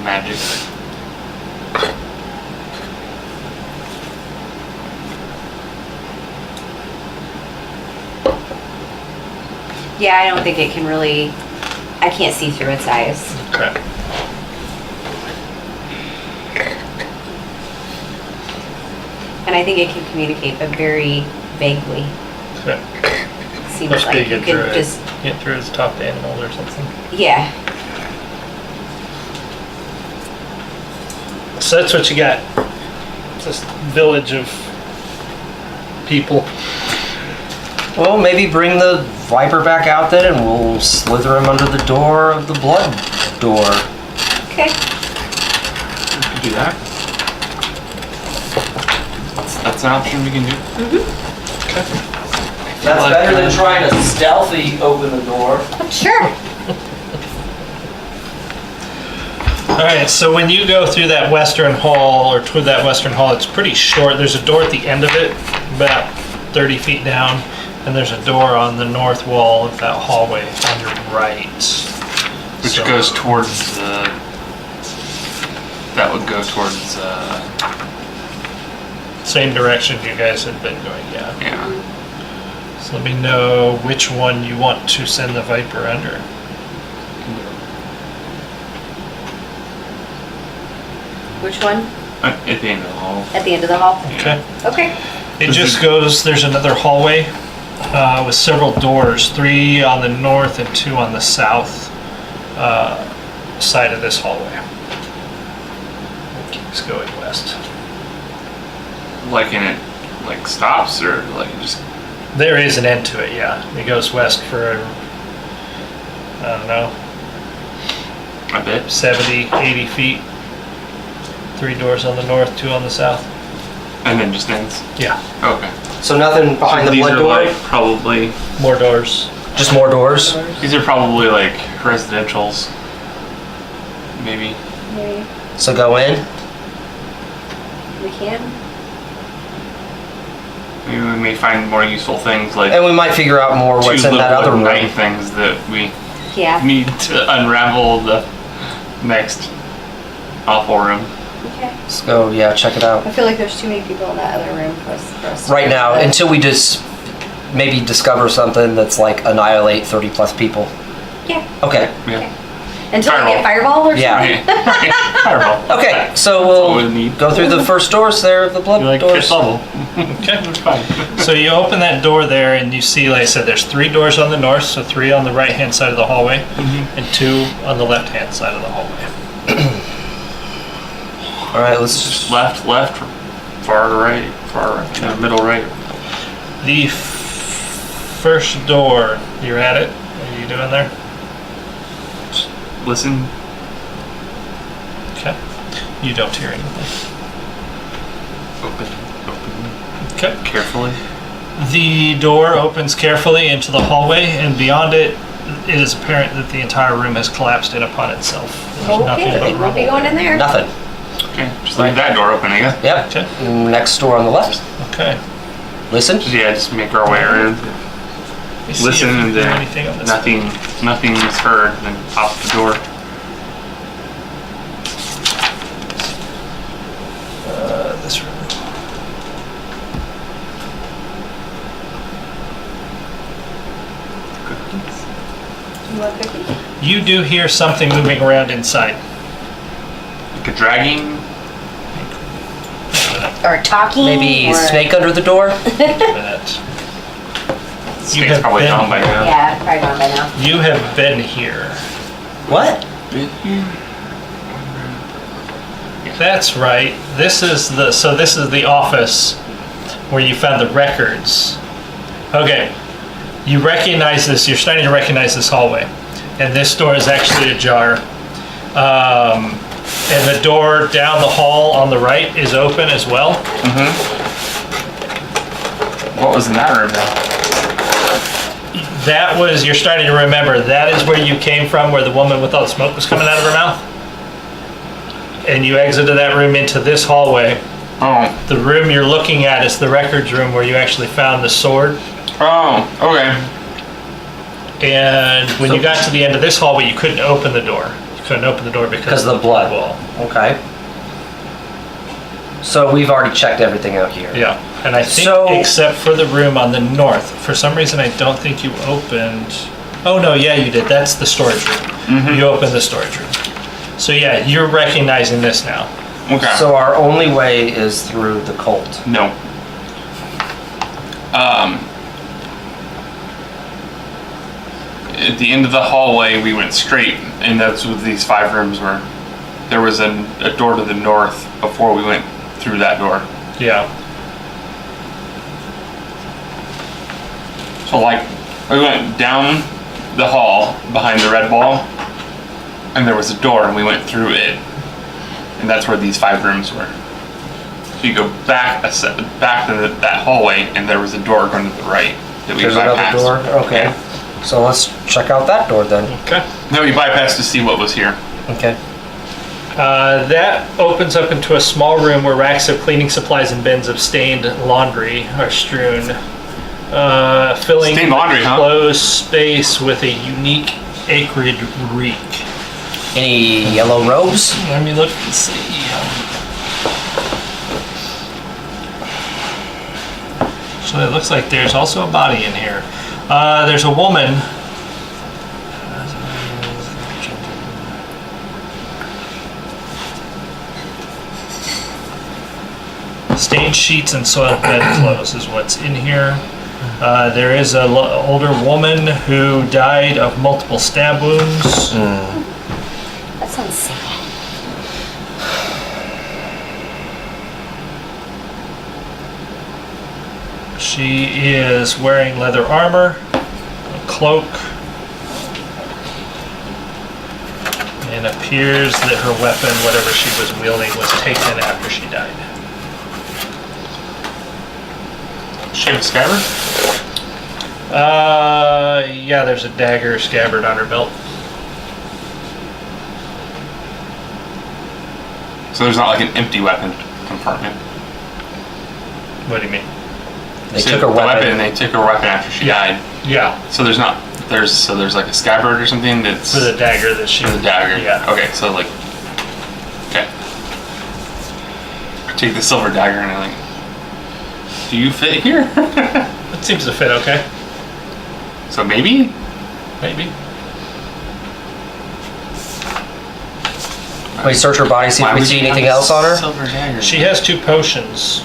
Magic. Yeah, I don't think it can really, I can't see through its eyes. Okay. And I think it can communicate, but very vaguely. Okay. Seems Must be like you get can through it. just, Get through its top animals or something. yeah. So that's what you got. This village of people. Well, maybe bring the Viper back out then and we'll slither him under the door of the blood door. Okay. We could do that. That's an option we can do. That's better than trying to stealthy open the door. Sure. All right, so when you go through that western hall, or toward that western hall, it's pretty short. There's a door at the end of it, about 30 feet down, and there's a door on the north wall of that hallway on your right. Which So- goes towards the. That would go towards. Same direction you guys had been going, yeah. Yeah. So let me know which one you want to send the Viper under. Which one? At the end of the hall. At the end of the hall? Okay. Okay. It just goes, there's another hallway with several doors, 3 on the north and 2 on the south side of this hallway. It keeps going west. Like in it, like stops or like just. There is an end to it, yeah. It goes west for, I don't know, A bit. 70, 80 feet. 3 doors on the north, 2 on the south. And then just ends. Yeah, Okay. So nothing behind the These blood are door? like probably. more doors. Just more doors? These are probably like residentials. Maybe. Maybe So go in? we can. Maybe we may find more useful things like And we might figure out more what's two in that little other room. night things that we Yeah. need to unravel the next awful room. Okay. Let's go, yeah, check it out. I feel like there's too many people in that other room for us to Right now, but- until we just maybe discover something that's like annihilate 30 plus people. Yeah. Okay. Yeah. Until I Fireball. get fireball or Yeah. something. Fireball. Okay, so all we'll we need. go through the first doors there, the blood You like doors. fifth level. Okay. It's fine. So you open that door there and you see, like I said, there's 3 doors on the north, so 3 on the right hand side of the hallway and 2 on the left hand side of the hallway. All right, let's just Left, far right, middle right. The first door, you're at it. What are you doing there? Listen. Okay. You don't hear anything. Open. Okay. Carefully. The door opens carefully into the hallway, and beyond it, it is apparent that the entire room has collapsed in upon itself. There's nothing Okay, but we won't be rubble going in there. there. nothing. Okay. Just leave that door open, I guess. Yep. Okay. Next door on the left. Okay. Listen. Yeah, just make our way around. Let me see Listen if you and hear then anything on this. nothing is heard. Then pop the door. This room. want cookies? You do hear something moving around inside. Like a dragging. Or talking? Maybe or... snake under the door? That. Snake's have probably been- gone by now. Yeah, probably gone by now. You have been here. What? That's right. This is the office where you found the records. Okay. You recognize this. You're starting to recognize this hallway. And this door is actually ajar. And the door down the hall on the right is open as well. What was in that room now? That was, you're starting to remember, that is where you came from, where the woman with all the smoke was coming out of her mouth. And you exited that room into this hallway. Oh. The room you're looking at is the records room where you actually found the sword. Oh, okay. And when you got to the end of this hallway, you couldn't open the door. You couldn't open the door because Of the blood. wall. Okay. So we've already checked everything out here. Yeah, and I think So- except for the room on the north, for some reason I don't think you opened. Oh no, yeah, you did. That's the storage room. You opened the storage room. So yeah, you're recognizing this now. Okay. So our only way is through the cult. No. At the end of the hallway, we went straight, and that's what these 5 rooms were. There was a door to the north before we went through that door. Yeah. So like, we went down the hall behind the red ball, and there was a door, and we went through it, and that's where these 5 rooms were. So you go back back to that hallway, and there was a door going to the right that we There's bypassed. another door? Okay. Yeah. So let's check out that door then. Okay. No, we bypassed to see what was here. Okay. That opens up into a small room where racks of cleaning supplies and bins of stained laundry are strewn, filling Stained laundry, the huh? closed space with a unique acrid reek. Any yellow robes? Let me look and see. So it looks like there's also a body in here. There's a woman. Stained sheets and soiled bedclothes is what's in here. There is an older woman who died of multiple stab wounds. That sounds sad. She is wearing leather armor, a cloak, and appears that her weapon, whatever she was wielding, was taken after she died. She have a scabbard? Yeah, there's a dagger scabbard on her belt. So there's not like an empty weapon compartment. What do you mean? They So took her the weapon. and they took her weapon after she died. Yeah, So there's like a scabbard or something that's for the dagger that she. for the dagger. Yeah. Okay, so like, okay. I take the silver dagger and I'm like, do you fit here? It seems to fit okay. So maybe? Maybe. We search her body, see if Why we would see you anything have a else on her. Silver dagger. She has 2 potions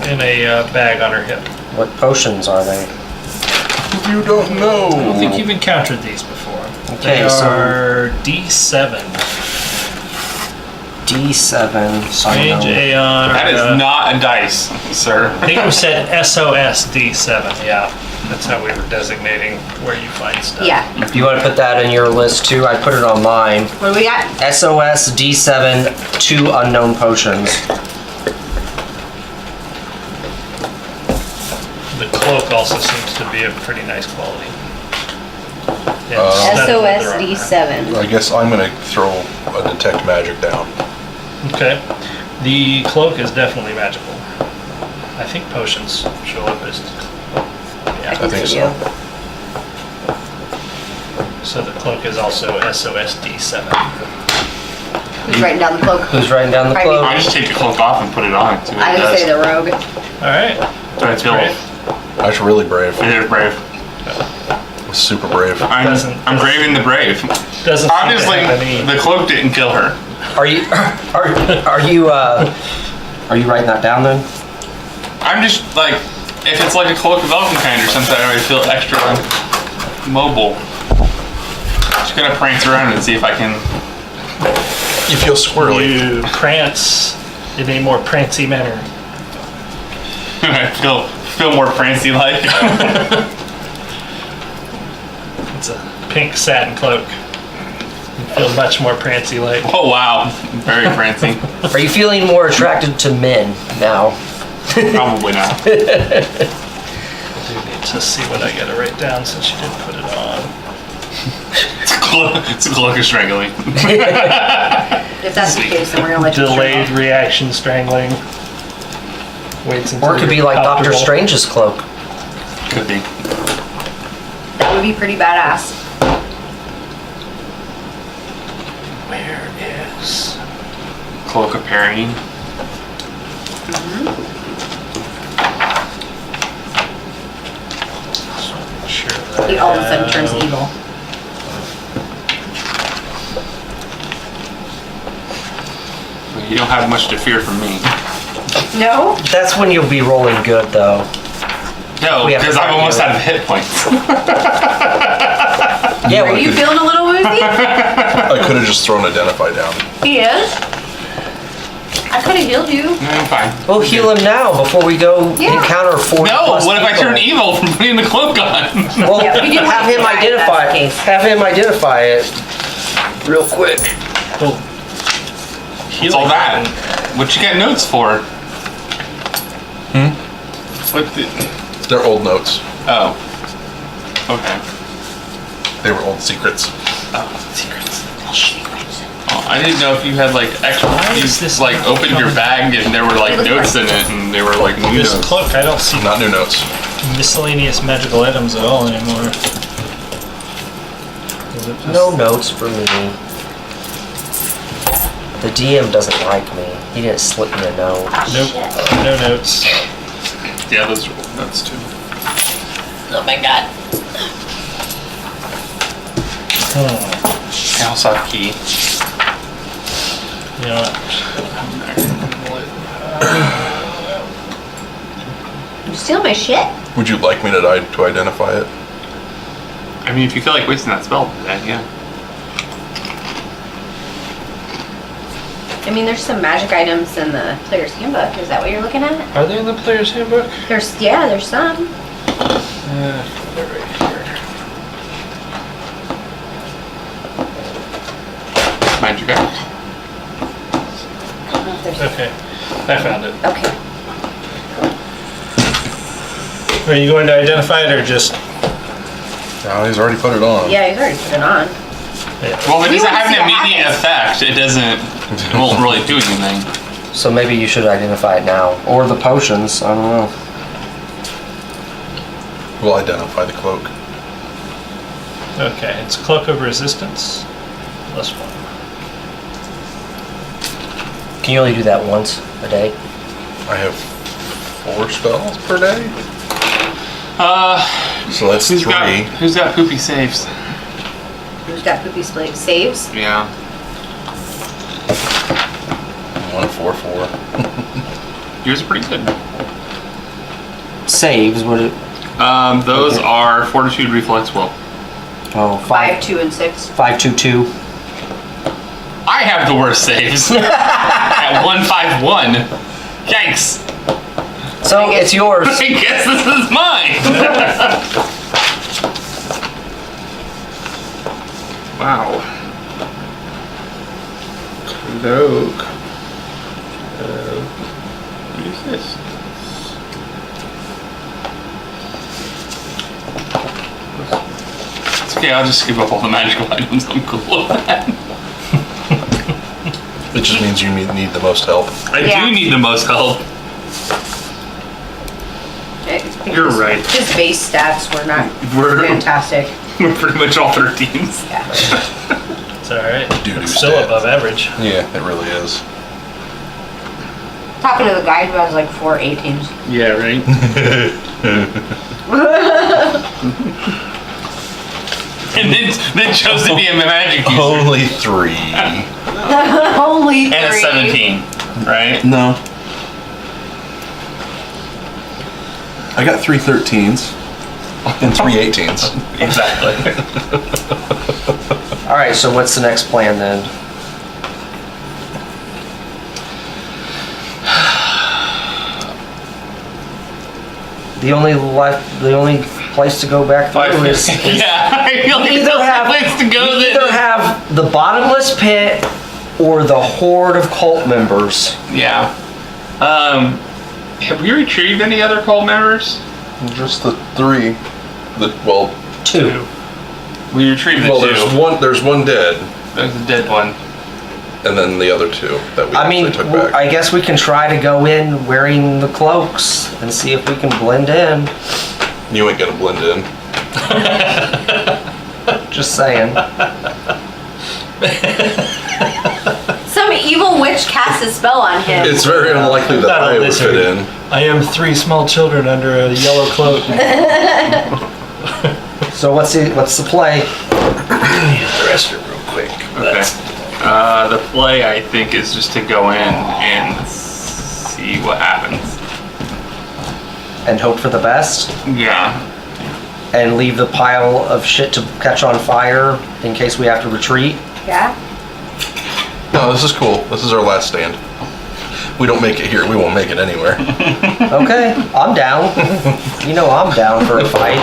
in a bag on her hip. What potions are they? You don't know. I don't think you've encountered these before. Okay, They so- are D7. D7. Strange unknown. Aeon. That is not a dice, sir. I think we said SOS D7. Yeah, that's how we were designating where you find stuff. Yeah. If you want to put that in your list too, I put it on mine. What do we got? SOS D7, 2 unknown potions. The cloak also seems to be of pretty nice quality. And Uh, studded leather SOS armor. D7. I guess I'm gonna throw a detect magic down. Okay. The cloak is definitely magical. I think potions show up as. Yeah. I think they so. do. So the cloak is also SOS D7. Who's writing down the cloak? Who's writing down the Pardon me. cloak? I just take the cloak off and put it on. See what I it would does. say the rogue. All right. Do I feel Great. That's really brave. it is brave? Super brave. I'm braving the brave. Doesn't Obviously, seem to have any. the cloak didn't kill her. Are you writing that down then? I'm just like, if it's like a cloak of Elvenkind or something, I would feel extra mobile. Just gonna prance around and see if I can. You feel squirrely. You prance in a more prancy manner. I feel more prancy like. It's a pink satin cloak. You feel much more prancy like. Oh wow, very prancy. Are you feeling more attracted to men now? Probably not. I do need to see what I gotta write down since you didn't put it on. It's a cloak of strangling. If that's the case, then we're gonna let you Delayed strangle. reaction strangling. Waits until Or it could be you're like Doctor comfortable. Strange's cloak. Could be. That would be pretty badass. Where is? Cloak of parrying. Sure that He all of a sudden turns evil. You don't have much to fear from me. No? That's when you'll be rolling good though. No, We have because to I'm almost argue. out of hit points. Yeah, Are you feeling a little woozy? I could have just thrown Identify down. He is. I could have healed you. I'm fine. we'll heal him now before we go Yeah. encounter 40 No, plus what if I people. turn evil from putting the cloak on? Well, Yeah, we do have want him to try if that's identify the it. case. Have him identify it real quick. Well, What's all that? What you got notes for? What the? They're old notes. Oh. Okay. They were old secrets. Secrets. Oh, I didn't know if you had like extra. You is this like opened your bag and there were like notes in it, and they were like new This notes. cloak, I don't see Not new notes. miscellaneous magical items at all anymore. Is it just- No notes for me. The DM doesn't like me. He didn't slip me a note. Nope. No notes. Yeah, those are old notes too. Oh my god. I also have key. You know what? You steal my shit? Would you like me to identify it? I mean, if you feel like wasting that spell, then yeah. I mean, there's some magic items in the player's handbook. Is that what you're looking at? Are they in the player's handbook? There's some. They're right here. Magic item. I don't know if there's. Okay, I found it. Okay. Are you going to identify it or just? No, he's already put it on. Yeah, he's already put it on. Well, if it We doesn't wanna have see an what immediate effect, it doesn't. It won't really do anything. So maybe you should identify it now. Or the potions, I don't know. We'll identify the cloak. Okay, it's Cloak of Resistance. +1. Can you only do that once a day? I have 4 spells per day. So that's Who's 3. got poopy saves? Who's got poopy split saves? Yeah. 1, 4, 4. Yours are pretty good. Saves, would it? Those Okay. are Fortitude, Reflex, Will. Oh, 5, 2, and 6. 5, 2, 2. I have the worst saves. At 151. Yikes. So it's yours. I guess this is mine. Wow. Cloak. What is this? It's okay, I'll just skip up all the magical items. I'm cool with that. It just means you need the most help. I Yeah. do need the most help. You're right. His base stats were not We're- fantastic. We're pretty much all 13s. Yeah. It's alright. Doo-doo It's still stat. above average. Yeah, it really is. Talking to the guy who has like 4 18s. Yeah, right? and then chose to be a magic user. Only 3. Only 3. And a 17, right? No. I got 3 13s and 3 18s. Exactly. All right, so what's the next plan then? The only place to go back through is Yeah, I feel like either that's the have, place to go we then. either have the bottomless pit or the horde of cult members. Yeah. Have we retrieved any other cult members? Just the 3. Well, 2. We retrieved the well, two. there's one dead, There's a dead one. and then the other 2 that we I mean, actually took back. I guess we can try to go in wearing the cloaks and see if we can blend in. You ain't gonna blend in. Just saying. Some evil witch cast a spell on him. It's very unlikely that Not a I would fit lizard. in. I am 3 small children under a yellow cloak. So what's the play? The restroom real quick. Okay. The play, I think, is just to go in and see what happens. And hope for the best? Yeah. And leave the pile of shit to catch on fire in case we have to retreat? Yeah. No, this is cool. This is our last stand. We don't make it here, we won't make it anywhere. Okay, I'm down. You know I'm down for a fight.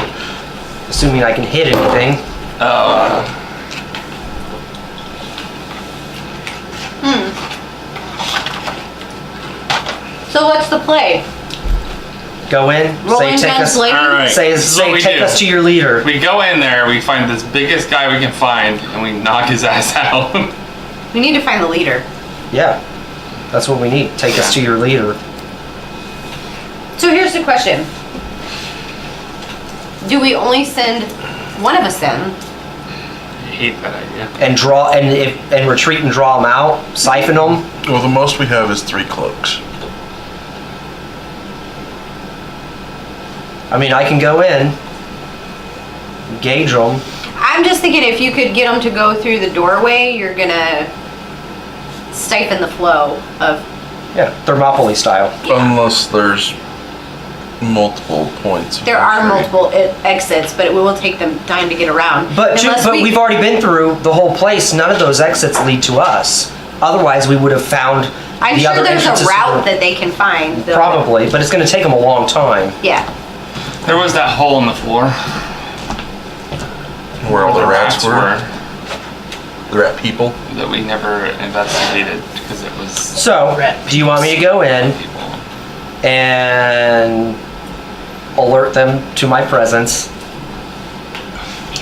Assuming I can hit anything. So what's the play? Go in, Rolling say take guns us, blazing? All right. say, This is what say we take do. us to your leader. We go in there, we find this biggest guy we can find, and we knock his ass out. We need to find the leader. Yeah, that's what we need. Take us to your leader. So here's the question. Do we only send one of us in? I hate that idea. And draw, and retreat and draw them out, siphon them. Well, the most we have is 3 cloaks. I mean, I can go in, gauge them. I'm just thinking if you could get them to go through the doorway, you're gonna stifle the flow of. Yeah, Thermopylae style. Unless there's multiple points. of There are entry. multiple exits, but it will take them time to get around. But Unless we've already been through the whole place. None of those exits lead to us. Otherwise, we would have found I'm the sure other there's entrances a to route the- that they can find. though. Probably, but it's going to take them a long time. Yeah. There was that hole in the floor. Where all the rats were. The rat people. That we never investigated because it was So, do you want me to go in people. and alert them to my presence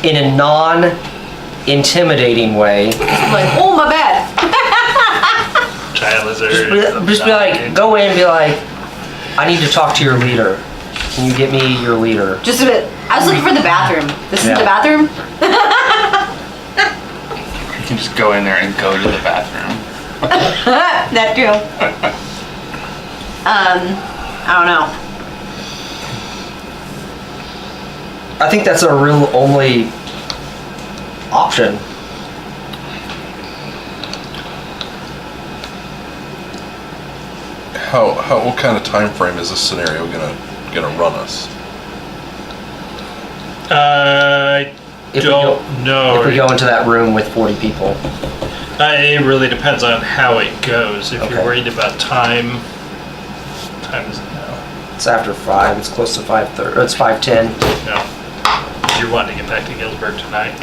in a non-intimidating way? Like, oh my bad. Giant lizard. Just be like, go in and be like, I need to talk to your leader. Can you get me your leader? Just a bit. I was looking for the bathroom. This Yeah. is the bathroom? You can just go in there and go to the bathroom. That too. I don't know. I think that's our real only option. What kind of time frame is this scenario gonna run us? I If we don't go- know. If we go into that room with 40 people. It really depends on how it goes. If you're Okay. worried about time is it now? It's after 5. It's close to 5:30. It's 5:10. No. You're wanting to get back to Gilbert tonight.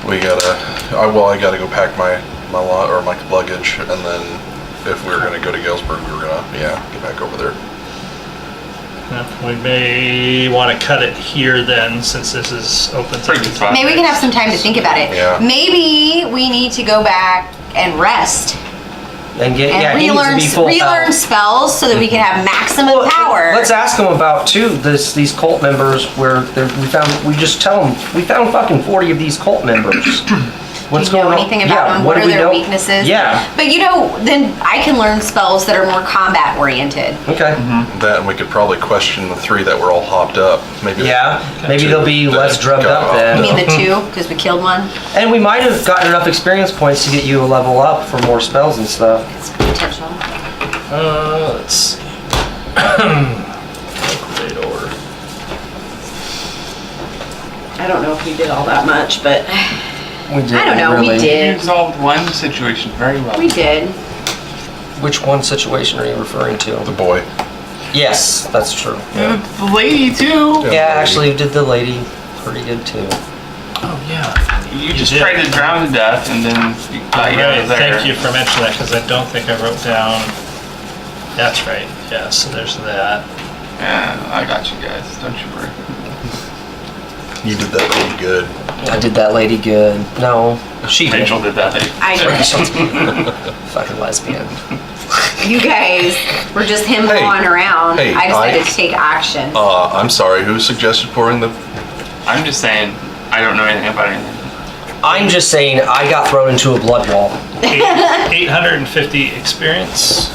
I gotta go pack my lot or my luggage, and then if we were gonna go to Galesburg, we were gonna get back over there. We may want to cut it here then, since this is open. Pretty good spot. Maybe we can have some time to think about it. Yeah. Maybe we need to go back and rest And get and he needs to be full relearn health. spells so that we can have maximum Well, power. Let's ask them about too. These cult members where we just tell them we found fucking 40 of these cult members. What's Do you know going on? anything about Yeah, them? what What do are we their know? weaknesses? Yeah. But then I can learn spells that are more combat oriented. Okay. That, and we could probably question the 3 that were all hopped up. Maybe. Yeah, maybe they'll be That less drugged got up off. then. I mean the 2, because we killed one. And we might have gotten enough experience points to get you a level up for more spells and stuff. It's potential. Let's see. Calculator. I don't know if we did all that much, but We did. I don't know, we You did. resolved one situation very well. We did. Which one situation are you referring The to? boy. Yes, that's true. The lady too. Yeah. Yeah, actually, you did the lady pretty good too. Oh, yeah. You just did. tried to drown to death and then you got you out Right, of there. thank you for mentioning that, because I don't think I wrote down. That's right, yeah, so there's that. Yeah, I got you guys. Don't you worry. You did that pretty good. I did that lady good. No, she did. Rachel did that. Fucking lesbian. You guys were just him Hey, blowing around. hey, I decided I- to take action. I'm sorry, who suggested pouring the... I'm just saying, I don't know anything about anything. I'm just saying, I got thrown into a blood wall. 850 experience.